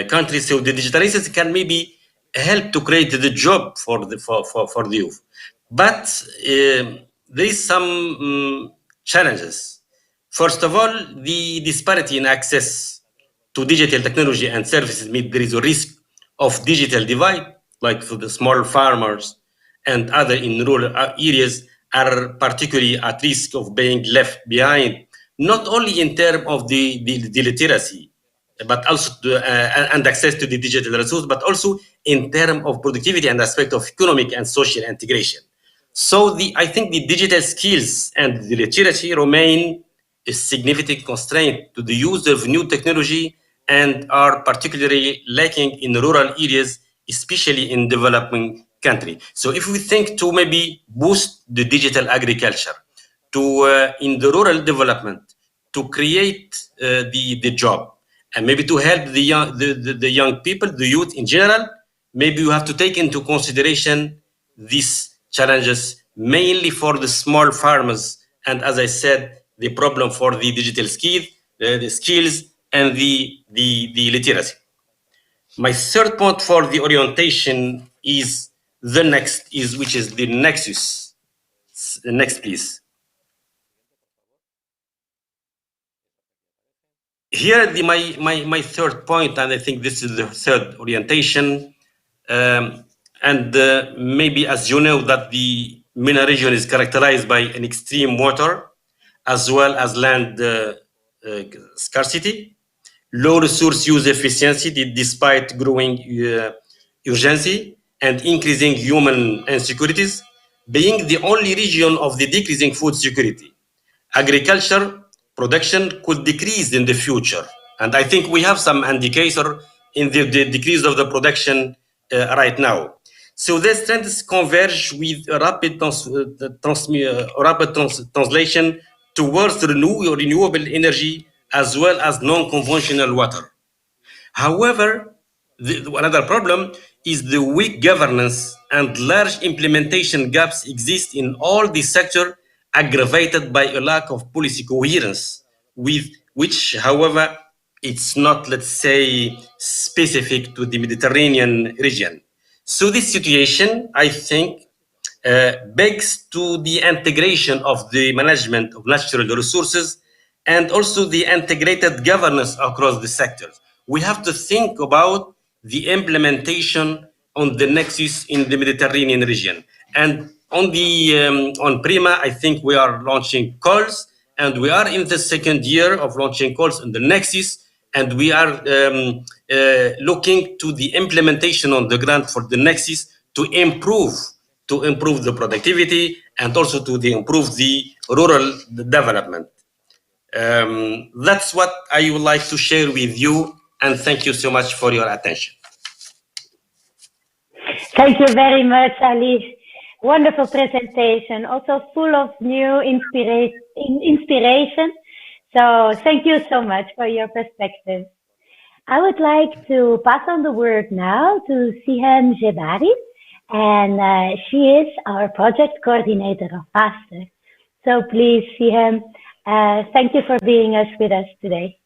countries. So the digitalization can maybe help to create the job for the youth. But there is some challenges. First of all, the disparity in access to digital technology and services means there is a risk of digital divide, like for the small farmers and other in rural areas are particularly at risk of being left behind, not only in terms of the literacy, but also and access to the digital resource, but also in terms of productivity and aspect of economic and social integration. So I think the digital skills and the literacy remain a significant constraint to the use of new technology and are particularly lacking in rural areas, especially in developing countries. So if we think to maybe boost the digital agriculture, to in the rural development, to create the job, and maybe to help the young people, the youth in general, maybe you have to take into consideration these challenges mainly for the small farmers, and as I said, the problem for the digital the skills and the literacy. My third point for the orientation is which is the nexus. Next, please. Here, my third point, and I think this is the third orientation, and maybe as you know that the MENA region is characterized by an extreme water as well as land scarcity, low resource use efficiency despite growing urgency and increasing human insecurities, being the only region of the decreasing food security. Agriculture production could decrease in the future. And I think we have some indicator in the decrease of the production right now. So these trends converge with a rapid translation towards renewable energy as well as non-conventional water. However, another problem is the weak governance and large implementation gaps exist in all the sector, aggravated by a lack of policy coherence, with which, however, it's not, let's say, specific to the Mediterranean region. So this situation, I think, begs to the integration of the management of natural resources and also the integrated governance across the sectors. We have to think about the implementation on the nexus in the Mediterranean region. And on the on Prima, I think we are launching calls, and we are in the second year of launching calls on the nexus, and we are looking to the implementation on the ground for the nexus to improve the productivity and also to improve the rural development. That's what I would like to share with you, and thank you so much for your attention. Thank you very much, Ali. Wonderful presentation, also full of new inspiration. So thank you so much for your perspective. I would like to pass on the word now to Sihem Jebari, and she is our project coordinator of FASTER. So please, Sihem, thank you for being with us today.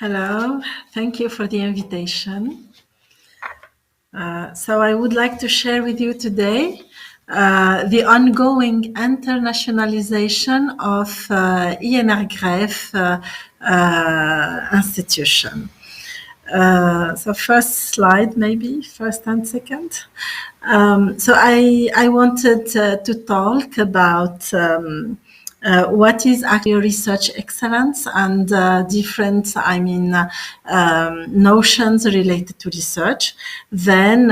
Hello, thank you for the invitation. So I would like to share with you today the ongoing internationalization of INRGREF institution. So first slide, maybe, first and second. So I wanted to talk about what is actually research excellence and different, notions related to research. Then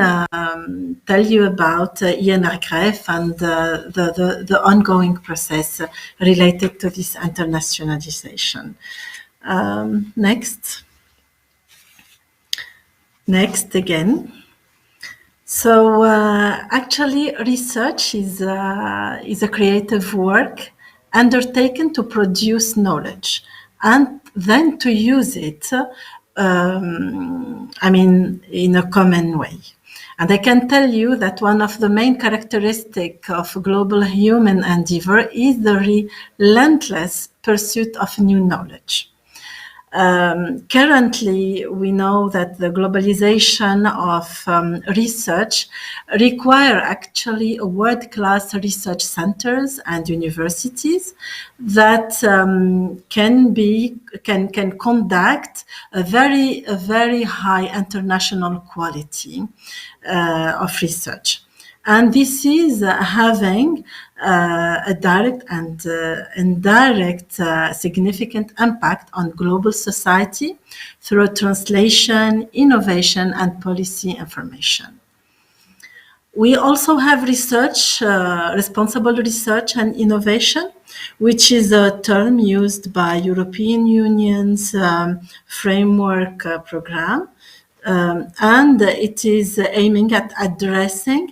tell you about INRGREF and the ongoing process related to this internationalization. Next again. So actually, research is a creative work undertaken to produce knowledge and then to use it, in a common way. And I can tell you that one of the main characteristics of global human endeavor is the relentless pursuit of new knowledge. Currently, we know that the globalization of research require actually world-class research centers and universities that can conduct a very high international quality of research. And this is having a direct and indirect significant impact on global society through translation, innovation, and policy information. We also have research, responsible research and innovation, which is a term used by European Union's framework program. And it is aiming at addressing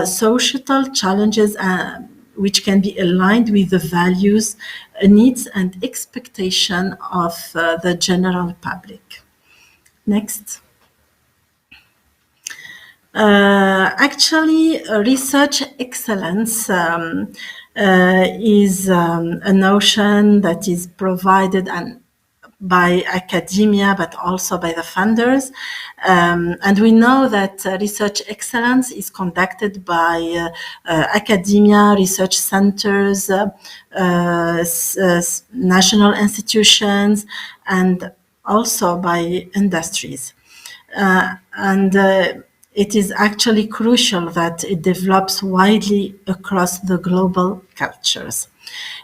societal challenges which can be aligned with the values, needs, and expectation of the general public. Next. Actually, research excellence is a notion that is provided by academia, but also by the funders. And we know that research excellence is conducted by academia, research centers, national institutions, and also by industries. It is actually crucial that it develops widely across the global cultures.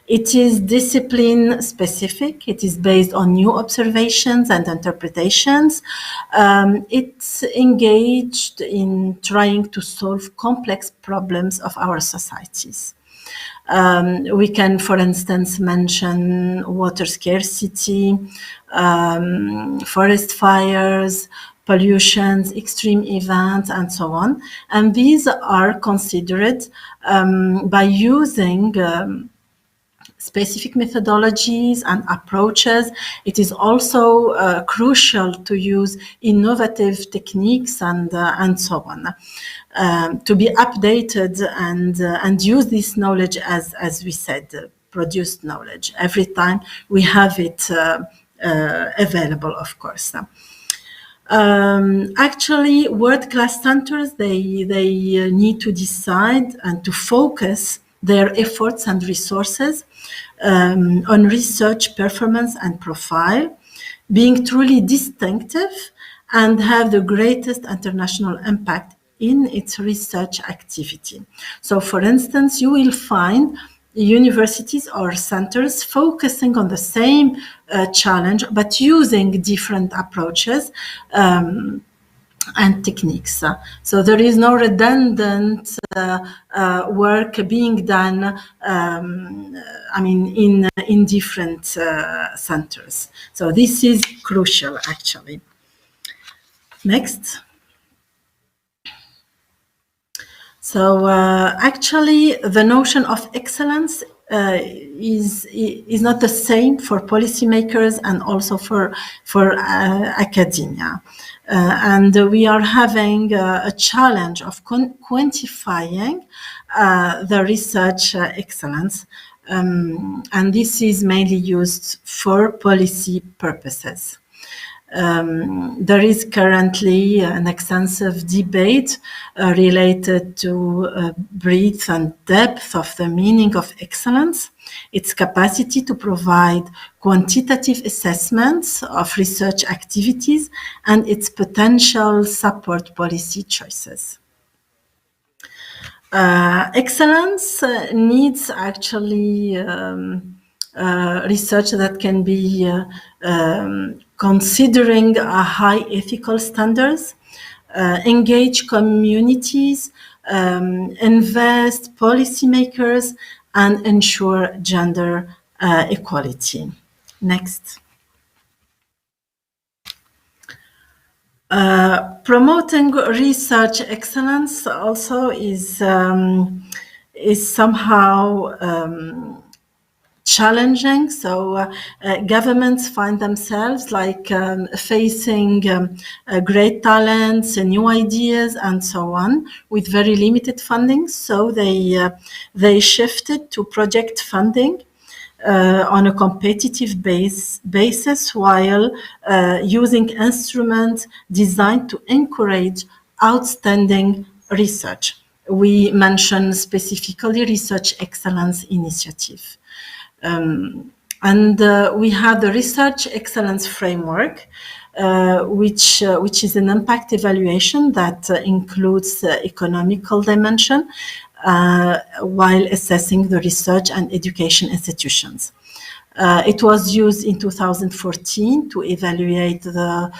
It is discipline specific. It is based on new observations and interpretations. It's engaged in trying to solve complex problems of our societies. We can, for instance, mention water scarcity, forest fires, pollutions, extreme events, and so on. And these are considered by using specific methodologies and approaches. It is also crucial to use innovative techniques and so on. To be updated and use this knowledge as we said, produced knowledge. Every time we have it available, of course. Actually, world-class centers, they need to decide and to focus their efforts and resources on research performance and profile, being truly distinctive and have the greatest international impact in its research activity. So, for instance, you will find universities or centers focusing on the same challenge, but using different approaches and techniques. So there is no redundant work being done, in different centers. So this is crucial, actually. Next. So actually, the notion of excellence is not the same for policymakers and also for academia. And we are having a challenge of quantifying the research excellence. And this is mainly used for policy purposes. There is currently an extensive debate related to breadth and depth of the meaning of excellence, its capacity to provide quantitative assessments of research activities, and its potential support policy choices. Excellence needs actually research that can be considering a high ethical standards, engage communities, invest policymakers, and ensure gender equality. Next. Promoting research excellence also is somehow challenging. So governments find themselves like facing great talents, new ideas, and so on, with very limited funding. So they shifted to project funding. on a competitive basis while using instruments designed to encourage outstanding research. We mention specifically Research Excellence Initiative. And we have the Research Excellence Framework, which is an impact evaluation that includes economical dimension while assessing the research and education institutions. It was used in 2014 to evaluate the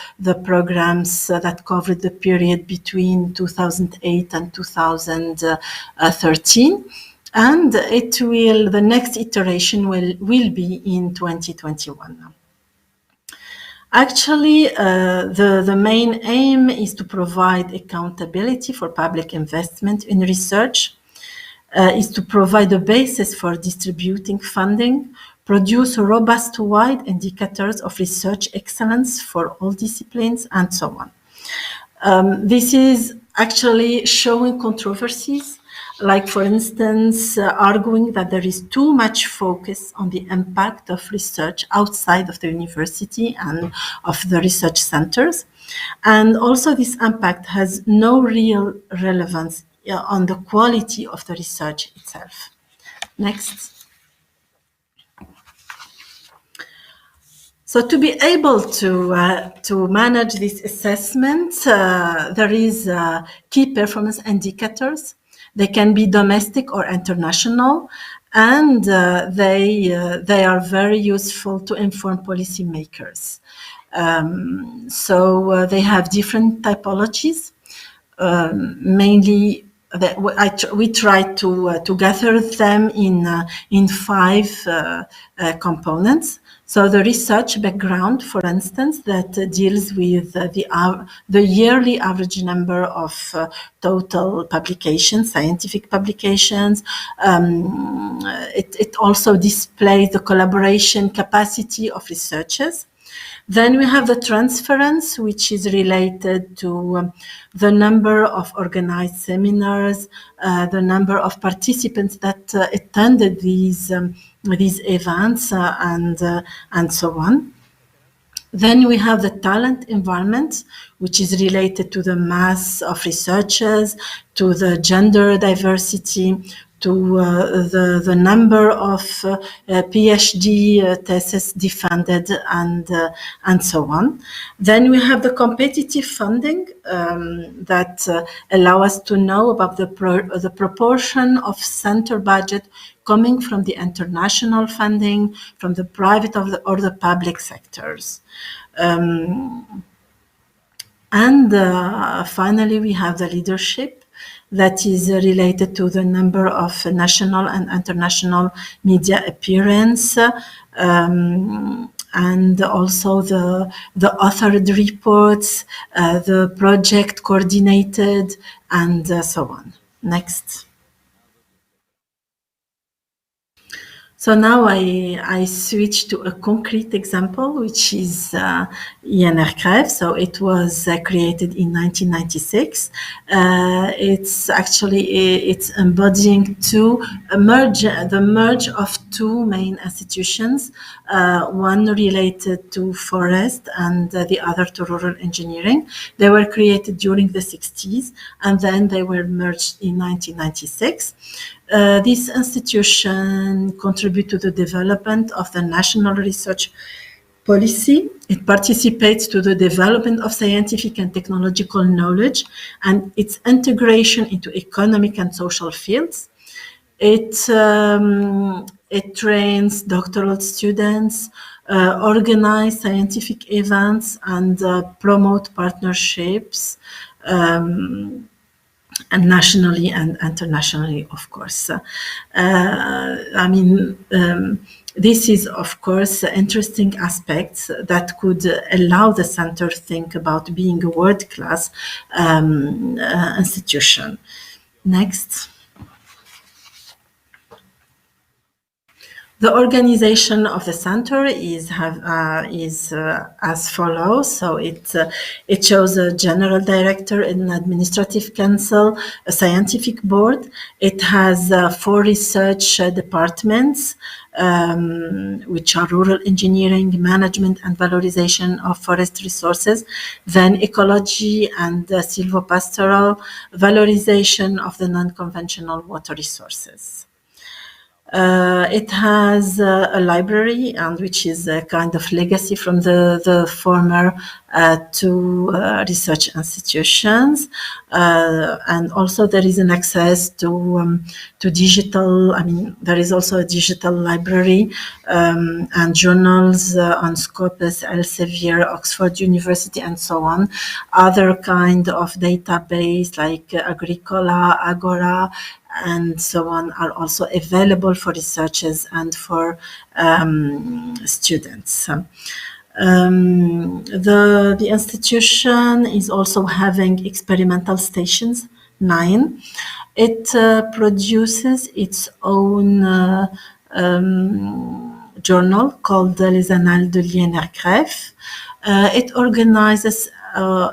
programs that covered the period between 2008 and 2013. And the next iteration will be in 2021. Actually, the main aim is to provide accountability for public investment in research, is to provide a basis for distributing funding, produce robust wide indicators of research excellence for all disciplines, and so on. This is actually showing controversies, like, for instance, arguing that there is too much focus on the impact of research outside of the university and of the research centers. And also this impact has no real relevance on the quality of the research itself. Next. So to be able to manage this assessment, there is key performance indicators. They can be domestic or international, and they are very useful to inform policymakers. So they have different typologies. Mainly, we try to gather them in 5 components. So the research background, for instance, that deals with the yearly average number of total publications, scientific publications. It also displays the collaboration capacity of researchers. Then we have the transference, which is related to the number of organized seminars, the number of participants that attended these events, and so on. Then we have the talent environment, which is related to the mass of researchers, to the gender diversity, to the number of PhD theses defended, and so on. Then we have the competitive funding that allow us to know about the proportion of center budget coming from the international funding, from the private or the public sectors. And finally, we have the leadership that is related to the number of national and international media appearance, and also the authored reports, the project coordinated, and so on. Next. So now I switch to a concrete example, which is INRCREV. So it was created in 1996. It's embodying the merge of 2 main institutions, one related to forest and the other to rural engineering. They were created during the 60s, and then they were merged in 1996. This institution contributes to the development of the national research policy. It participates to the development of scientific and technological knowledge and its integration into economic and social fields. It trains doctoral students, organize scientific events, and promote partnerships, and nationally and internationally, of course. This is, of course, interesting aspects that could allow the center to think about being a world-class institution. Next. The organization of the center is as follows. So it shows a general director, an administrative council, a scientific board. It has 4 research departments, which are rural engineering, management and valorization of forest resources, then ecology and silvopastoral, valorization of the non-conventional water resources. It has a library, and which is a kind of legacy from the former 2 research institutions, and also there is an access to digital. I mean, there is also a digital library and journals on Scopus, Elsevier, Oxford University, and so on. Other kind of database like Agricola, Agora, and so on are also available for researchers and for students. The institution is also having experimental stations, 9. It produces its own journal called Les Annales de l'INRCREF. It organizes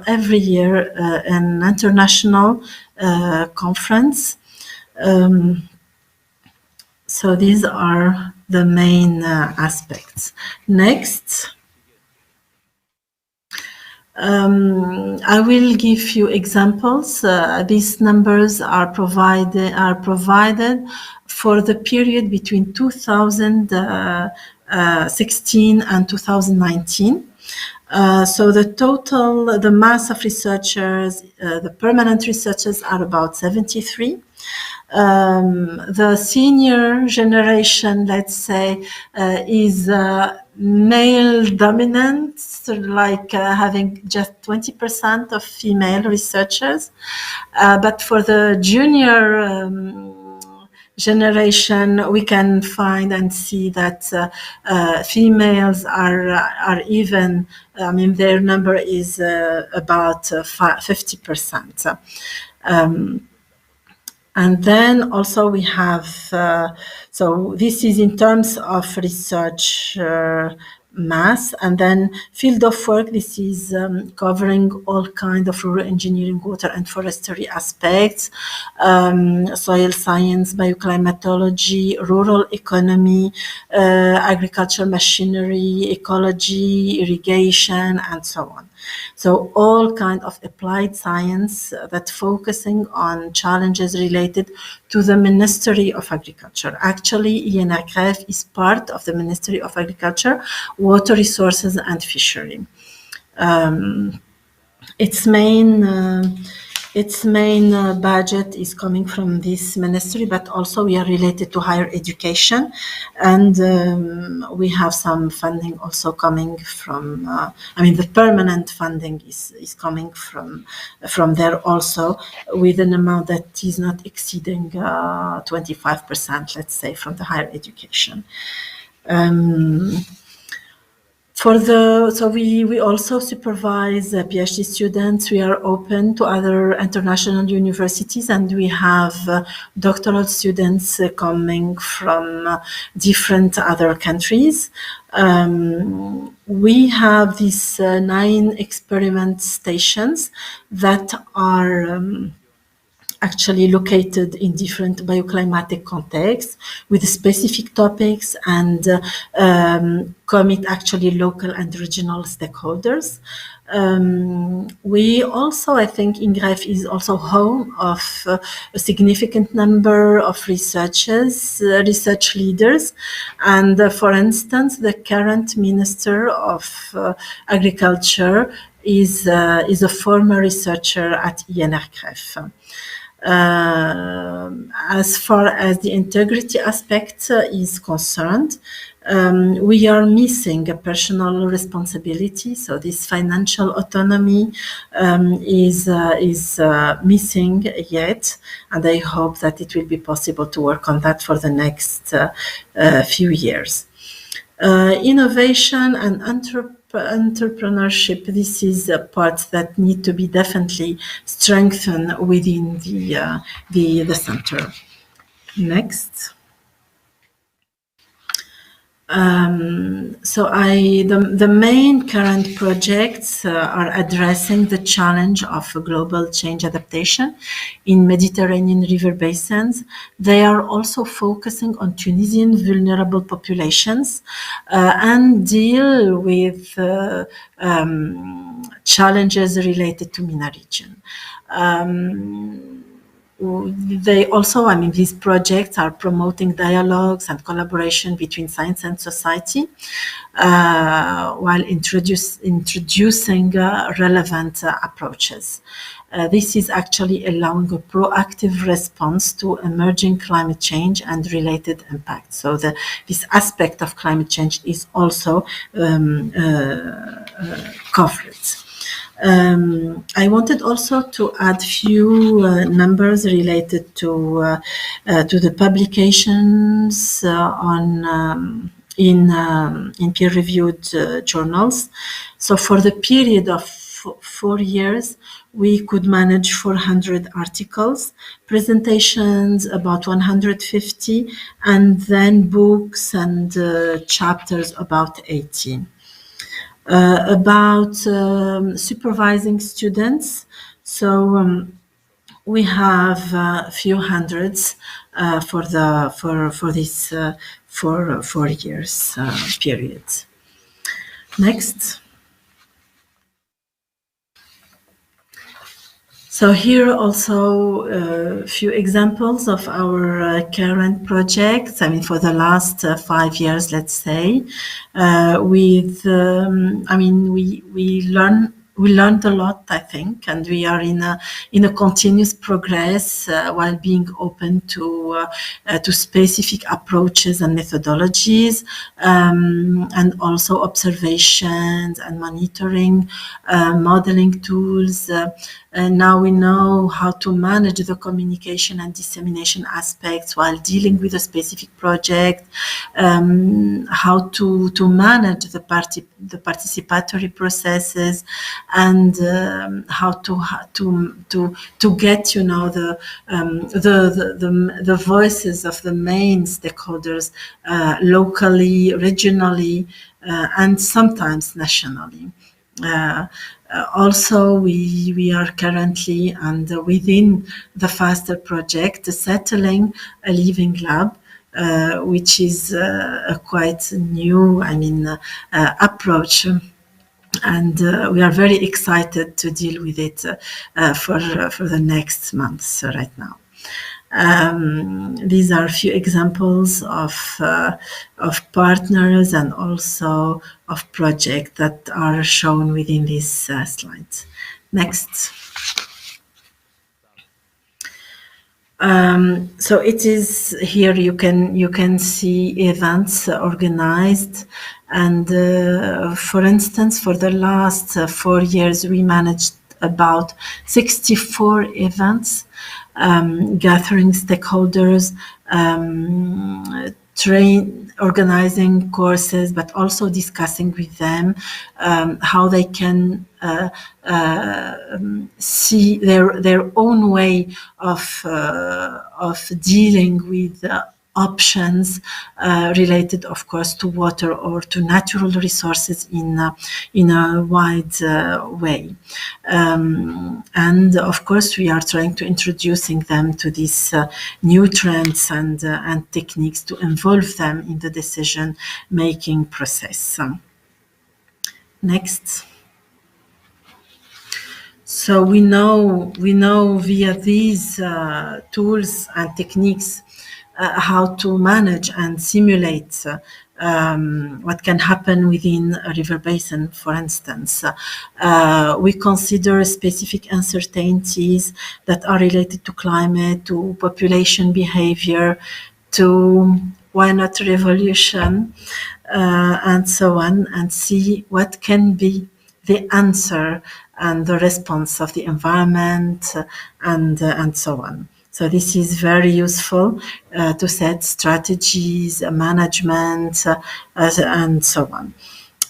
every year an international conference. So these are the main aspects. Next. I will give you examples. These numbers are provided for the period between 2016 and 2019. So the mass of researchers, the permanent researchers are about 73. The senior generation, let's say, is male dominant, like having just 20% of female researchers. But for the junior generation, we can find and see that females are even, I mean, their number is about 50%. And then also we have, so this is in terms of research mass, and then field of work. This is covering all kinds of rural engineering, water and forestry aspects, soil science, bioclimatology, rural economy, agriculture machinery, ecology, irrigation, and so on. So all kind of applied science that focusing on challenges related to the Ministry of Agriculture. Actually, INRCREF is part of the Ministry of Agriculture, Water Resources and Fishery. Its main budget is coming from this ministry, but also we are related to higher education, and we have some funding also coming from, I mean, the permanent funding is coming from there also, with an amount that is not exceeding 25%, let's say, from the higher education. So we also supervise PhD students. We are open to other international universities, and we have doctoral students coming from different other countries. We have these 9 experiment stations that are actually located in different bioclimatic contexts with specific topics, and commit actually local and regional stakeholders. We also, I think, INRCREF is also home of a significant number of research leaders. And for instance, the current Minister of Agriculture is a former researcher at INRCREF. As far as the integrity aspect is concerned, we are missing a personal responsibility. So this financial autonomy is missing yet, and I hope that it will be possible to work on that for the next few years. Innovation and entrepreneurship, this is a part that need to be definitely strengthened within the center. Next. The main current projects are addressing the challenge of global change adaptation in Mediterranean river basins. They are also focusing on Tunisian vulnerable populations and deal with challenges related to MENA region. They also, these projects are promoting dialogues and collaboration between science and society while introducing relevant approaches. This is actually allowing a proactive response to emerging climate change and related impacts. So this aspect of climate change is also covered. I wanted also to add few numbers related to the publications in peer-reviewed journals. So for the period of 4 years, we could manage 400 articles, presentations about 150, and then books and chapters about 18. About supervising students, so we have a few hundreds for this 4 years period. Next. So here also a few examples of our current projects. For the last 5 years, let's say, we learned a lot, I think, and we are in a continuous progress while being open to specific approaches and methodologies, and also observations and monitoring, modeling tools. And now we know how to manage the communication and dissemination aspects while dealing with a specific project, how to manage the participatory processes, and how to get the voices of the main stakeholders locally, regionally, and sometimes nationally. Also, we are currently, and within the FASTER project, settling a living lab, which is a quite new, approach. And we are very excited to deal with it for the next months right now. These are a few examples of partners and also of projects that are shown within these slides. Next. So it is here. You can see events organized, and for instance, for the last 4 years, we managed about 64 events, gathering stakeholders, organizing courses, but also discussing with them how they can see their own way of dealing with options related, of course, to water or to natural resources in a wide way. And of course, we are trying to introducing them to these new trends and techniques to involve them in the decision-making process. Next. So we know via these tools and techniques how to manage and simulate what can happen within a river basin, for instance. We consider specific uncertainties that are related to climate, to population behavior, to why not revolution, and so on, and see what can be the answer and the response of the environment, and so on. So this is very useful to set strategies, management, and so on.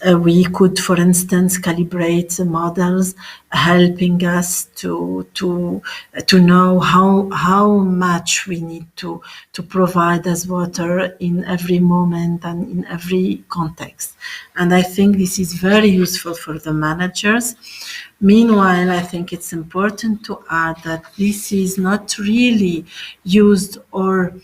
We could, for instance, calibrate the models, helping us to know how much we need to provide as water in every moment and in every context. And I think this is very useful for the managers. Meanwhile, I think it's important to add that this is not really used or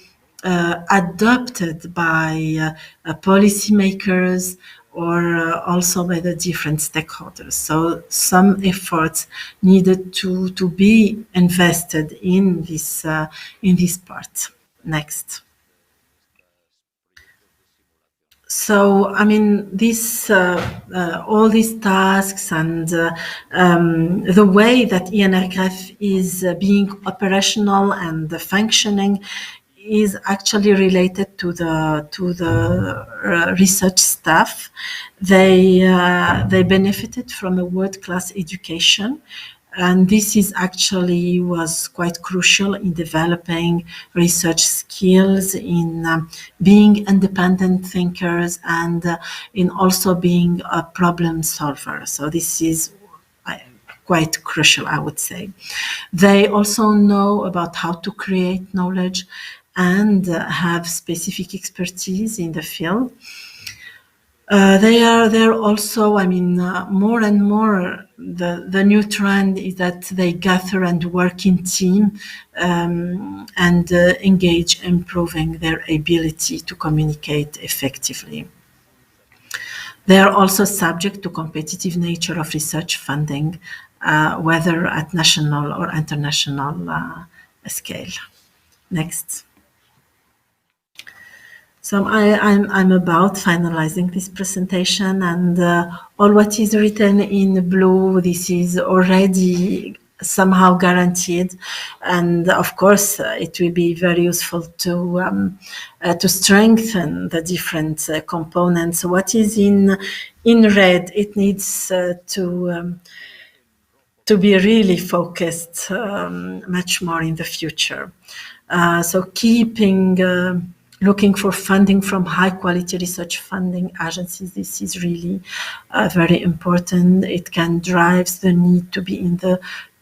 adopted by policymakers or also by the different stakeholders. So some efforts needed to be invested in this part. Next. So, I mean, all these tasks and the way that ENRGREF is being operational and functioning is actually related to the research staff. They benefited from a world-class education. And this is actually was quite crucial in developing research skills, in being independent thinkers, and in also being a problem solver. So this is quite crucial, I would say. They also know about how to create knowledge and have specific expertise in the field. They're also, I mean, more and more, the new trend is that they gather and work in team and engage, improving their ability to communicate effectively. They are also subject to competitive nature of research funding, whether at national or international scale. Next. So I'm about finalizing this presentation, and all what is written in blue, this is already somehow guaranteed, and of course it will be very useful to strengthen the different components. What is in red, it needs to be really focused much more in the future. So looking for funding from high quality research funding agencies, this is really very important. It can drive the need to be in the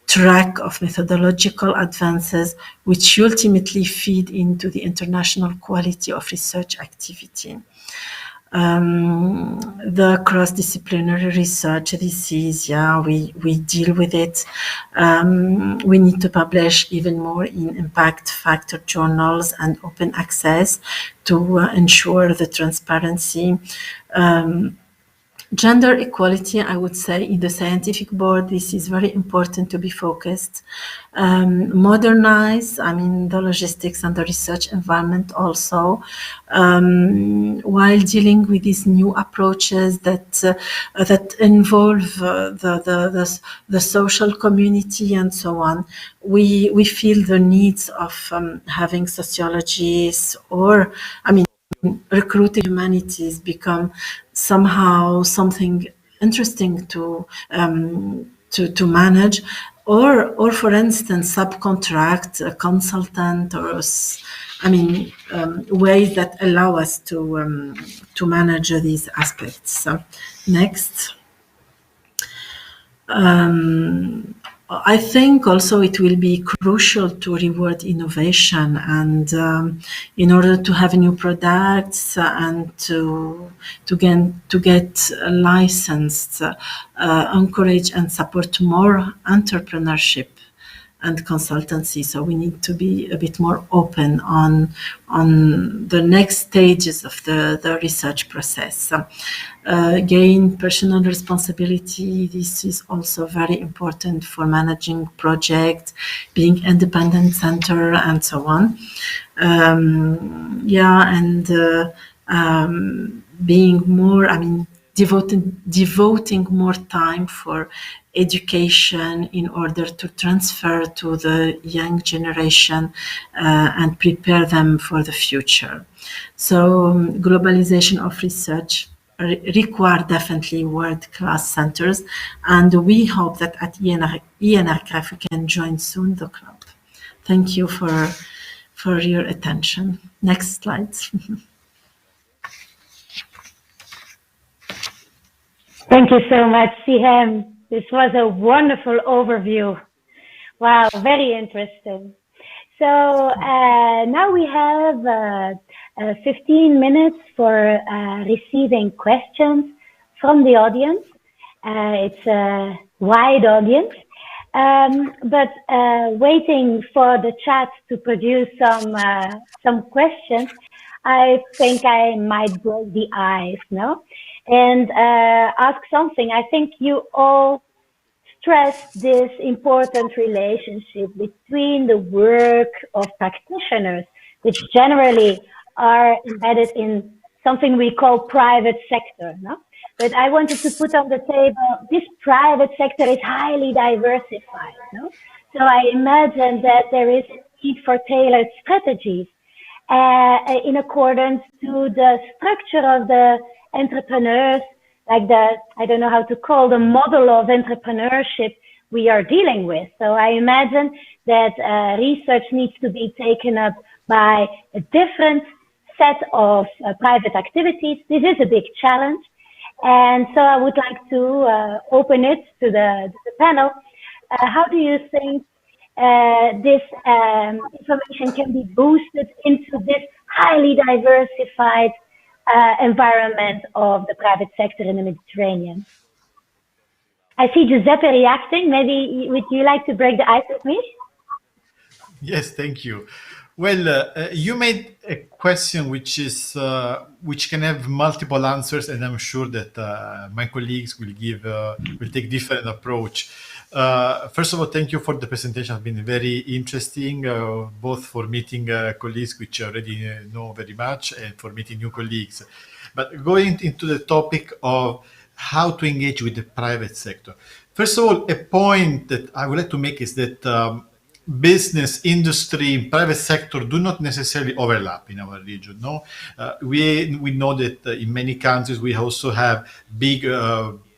track of methodological advances, which ultimately feed into the international quality of research activity. The cross-disciplinary research, this is, we deal with it. We need to publish even more in impact factor journals and open access to ensure the transparency. Gender equality, I would say, in the scientific board, this is very important to be focused. Modernize, I mean, the logistics and the research environment also, while dealing with these new approaches that involve the social community and so on. We feel the needs of having sociologists or, I mean, recruiting humanities become somehow something interesting to manage, or for instance, subcontract a consultant, or ways that allow us to manage these aspects. So, next. I think also it will be crucial to reward innovation, and in order to have new products and to get licensed, encourage and support more entrepreneurship and consultancy. So we need to be a bit more open on the next stages of the research process. Gain personal responsibility. This is also very important for managing projects, being independent center, and so on. Being more, devoting more time for education in order to transfer to the young generation and prepare them for the future. So globalization of research require definitely world-class centers, and we hope that at ENRGREF we can join soon the club. Thank you for your attention. Next slide. Thank you so much, Sihem. This was a wonderful overview. Wow, very interesting. So now we have 15 minutes for receiving questions from the audience. It's a wide audience, but waiting for the chat to produce some questions, I think I might break the ice, no? And ask something. I think you all stress this important relationship between the work of practitioners, which generally are embedded in something we call private sector. No? But I wanted to put on the table, this private sector is highly diversified. No? So I imagine that there is a need for tailored strategies in accordance to the structure of the entrepreneurs, like I don't know how to call the model of entrepreneurship we are dealing with. So I imagine that research needs to be taken up by a different set of private activities. This is a big challenge. And so I would like to open it to the panel. How do you think this information can be boosted into this highly diversified environment of the private sector in the Mediterranean? I see Giuseppe reacting. Maybe would you like to break the ice with me? Yes, thank you. Well, you made a question which can have multiple answers, and I'm sure that my colleagues will take different approach. First of all, thank you for the presentation. It's been very interesting, both for meeting colleagues which I already know very much, and for meeting new colleagues. But going into the topic of how to engage with the private sector. First of all, a point that I would like to make is that business, industry, private sector do not necessarily overlap in our region. No, we know that in many countries we also have big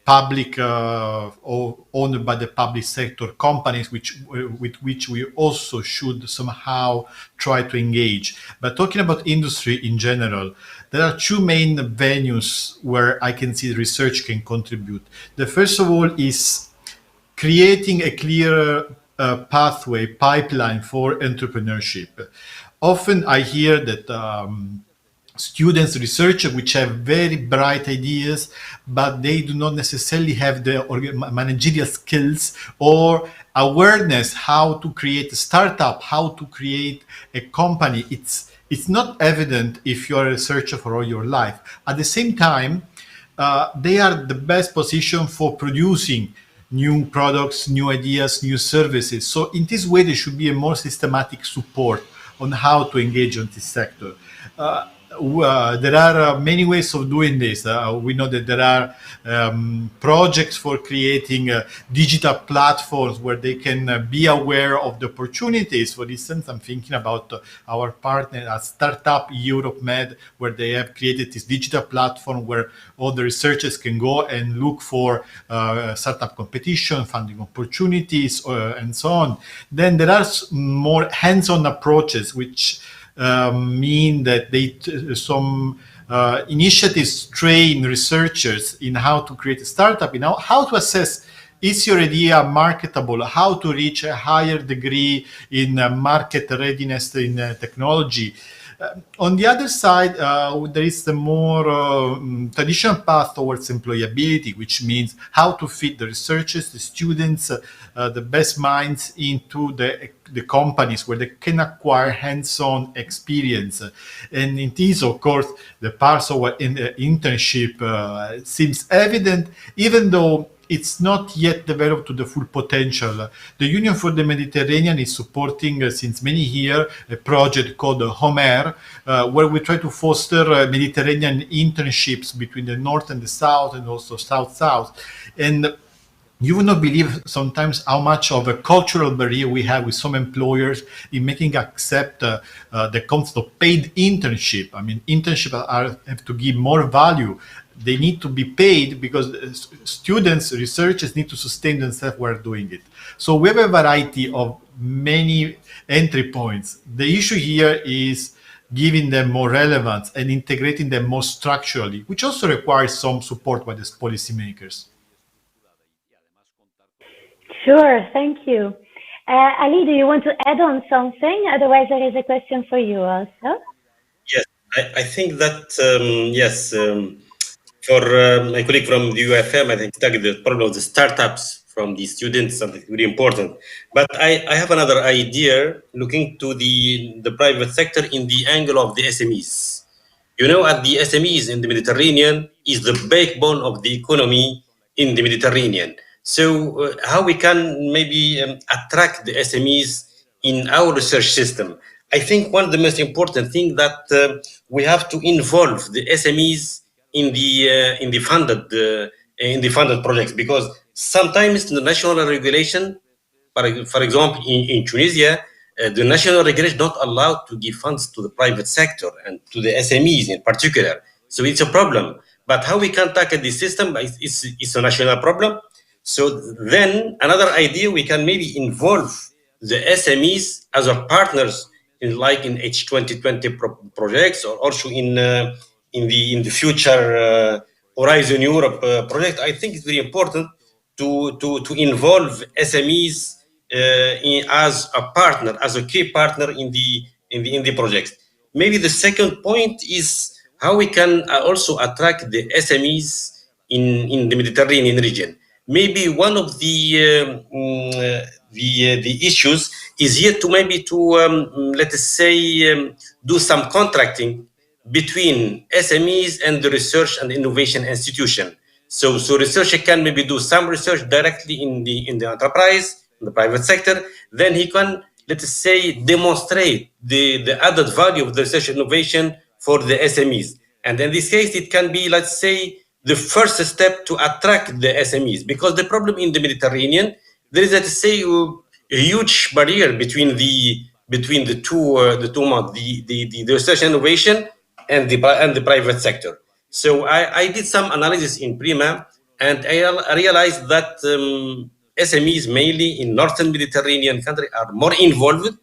public owned by the public sector companies with which we also should somehow try to engage. But talking about industry in general, there are two main venues where I can see research can contribute. The first of all is creating a clear pathway, pipeline for entrepreneurship. Often I hear that students, researchers, which have very bright ideas, but they do not necessarily have the managerial skills or awareness how to create a startup, how to create a company. It's not evident if you're a researcher for all your life. At the same time, they are the best position for producing new products, new ideas, new services. So in this way, there should be a more systematic support on how to engage on this sector. There are many ways of doing this. We know that there are projects for creating digital platforms where they can be aware of the opportunities. For instance, I'm thinking about our partner at Startup Europe Med, where they have created this digital platform where all the researchers can go and look for startup competition, funding opportunities, and so on. Then there are more hands-on approaches, which mean that some initiatives train researchers in how to create a startup, how to assess is your idea marketable, how to reach a higher degree in market readiness in technology. On the other side, there is the more traditional path towards employability, which means how to fit the researchers, the students, the best minds into the companies where they can acquire hands-on experience. And in this, of course, the parts of internship seems evident, even though it's not yet developed to the full potential. The Union for the Mediterranean is supporting since many years a project called Homer, where we try to foster Mediterranean internships between the North and the South, and also South-South. And you would not believe sometimes how much of a cultural barrier we have with some employers in making accept the concept of paid internship. I mean, internships have to give more value. They need to be paid because students, researchers need to sustain themselves while doing it. So we have a variety of many entry points. The issue here is giving them more relevance and integrating them more structurally, which also requires some support by the policymakers. Sure, thank you. Ali, do you want to add on something? Otherwise, there is a question for you also. Yes, I think that, yes, for my colleague from the UFM, I think the problem of the startups from the students is something really important. But I have another idea looking to the private sector in the angle of the SMEs. You know, at the SMEs in the Mediterranean is the backbone of the economy in the Mediterranean. So how we can maybe attract the SMEs in our research system? I think one of the most important thing that we have to involve the SMEs in the funded projects, because sometimes the national regulation, for example, in Tunisia, the national regulation not allowed to give funds to the private sector and to the SMEs in particular. So it's a problem. But how we can tackle this system, it's a national problem. So then another idea, we can maybe involve the SMEs as our partners in H2020 projects, or also in the future Horizon Europe project. I think it's very important to involve SMEs as a partner, as a key partner in the projects. Maybe the second point is how we can also attract the SMEs in the Mediterranean region. Maybe one of the issues is here to maybe to let us say do some contracting between SMEs and the research and innovation institution. So researcher can maybe do some research directly in the enterprise, in the private sector. Then he can, let us say, demonstrate the added value of the research innovation for the SMEs. And in this case, it can be, let's say, the first step to attract the SMEs, because the problem in the Mediterranean, there is, let's say, a huge barrier between the two modes, the research innovation and the private sector. So I did some analysis in Prima, and I realized that SMEs mainly in northern Mediterranean countries are more involved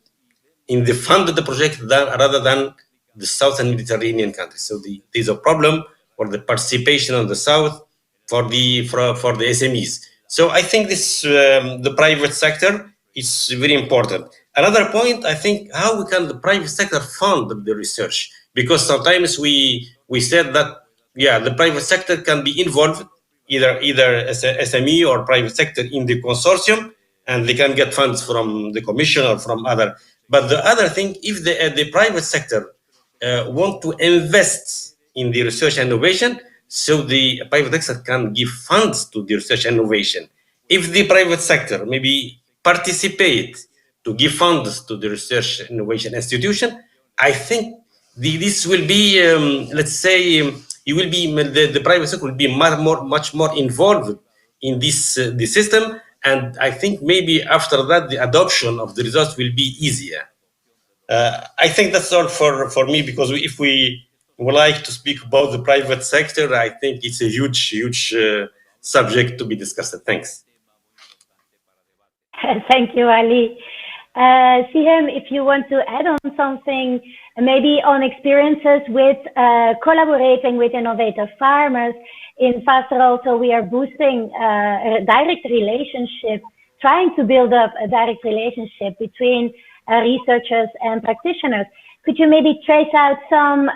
in the fund of the project rather than the southern Mediterranean countries. So there's a problem for the participation on the south for the SMEs. So I think this the private sector is very important. Another point, I think, how we can the private sector fund the research, because sometimes we said that the private sector can be involved either as a SME or private sector in the consortium, and they can get funds from the commission or from other. But the other thing, if the private sector want to invest in the research and innovation, so the private sector can give funds to the research and innovation. If the private sector maybe participate to give funds to the research and innovation institution, I think this will be, let's say, it will be the private sector will be much more involved in this the system, and I think maybe after that the adoption of the results will be easier. I think that's all for me, because if we would like to speak about the private sector, I think it's a huge subject to be discussed. Thanks. Thank you, Ali. Sihem, if you want to add on something, maybe on experiences with collaborating with innovative farmers. In Faster also, we are boosting a direct relationship, trying to build up a direct relationship between researchers and practitioners. Could you maybe trace out some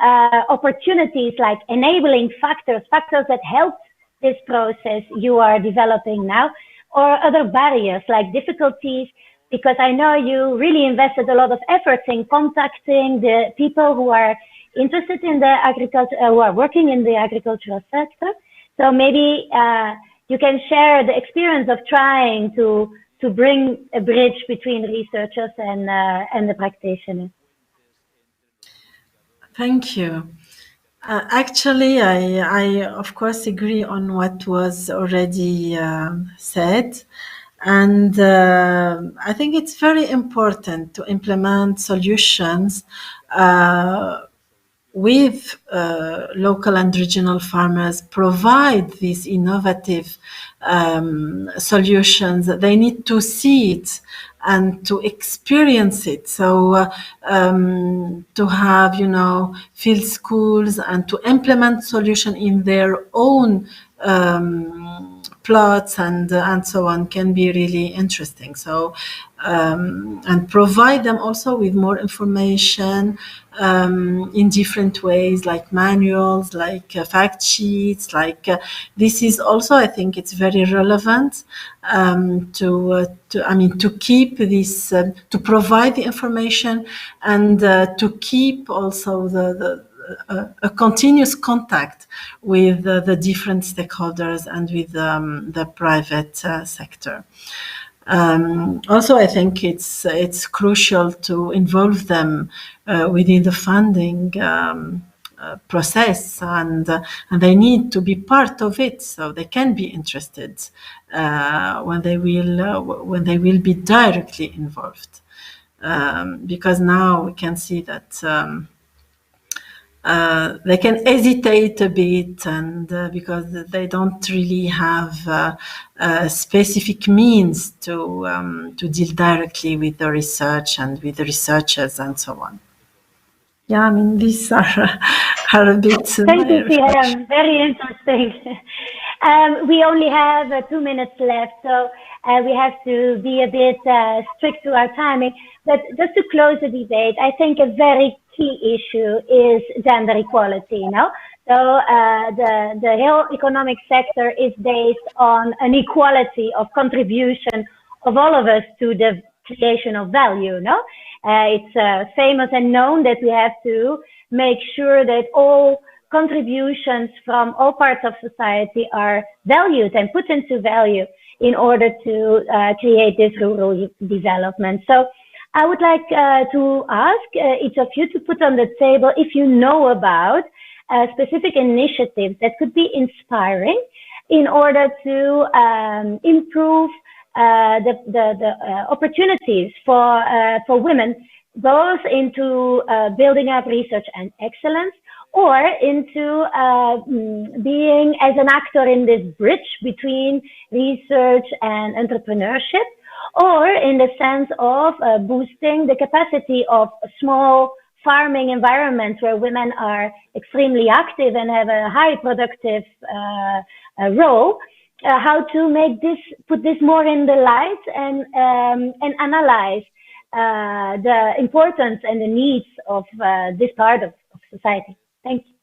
opportunities, like enabling factors that help this process you are developing now, or other barriers like difficulties? Because I know you really invested a lot of efforts in contacting the people who are interested in the agriculture, who are working in the agricultural sector. So maybe you can share the experience of trying to bring a bridge between researchers and the practitioners. Thank you. Actually, I of course agree on what was already said. And I think it's very important to implement solutions with local and regional farmers provide these innovative solutions, they need to see it and to experience it. So to have, field schools and to implement solution in their own plots and so on can be really interesting. So and provide them also with more information in different ways, like manuals, like fact sheets, like this is also, I think it's very relevant to keep this, to provide the information and to keep also a continuous contact with the different stakeholders and with the private sector. Also, I think it's crucial to involve them within the funding process, and they need to be part of it, so they can be interested when they will be directly involved. Because now we can see that they can hesitate a bit, and because they don't really have specific means to deal directly with the research and with the researchers and so on. Yeah, I mean, these are a bit. Thank you, Siam. Very interesting. We only have 2 minutes left, so we have to be a bit strict to our timing. But just to close the debate, I think a very key issue is gender equality. So the whole economic sector is based on an equality of contribution of all of us to the creation of value. It's famous and known that we have to make sure that all contributions from all parts of society are valued and put into value in order to create this rural development. So I would like to ask each of you to put on the table if you know about specific initiatives that could be inspiring in order to improve the opportunities for women, both into building up research and excellence, or into being as an actor in this bridge between research and entrepreneurship, or in the sense of boosting the capacity of small farming environments where women are extremely active and have a high productive role. How to make this, put this more in the light and analyze the importance and the needs of this part of society. Thank you.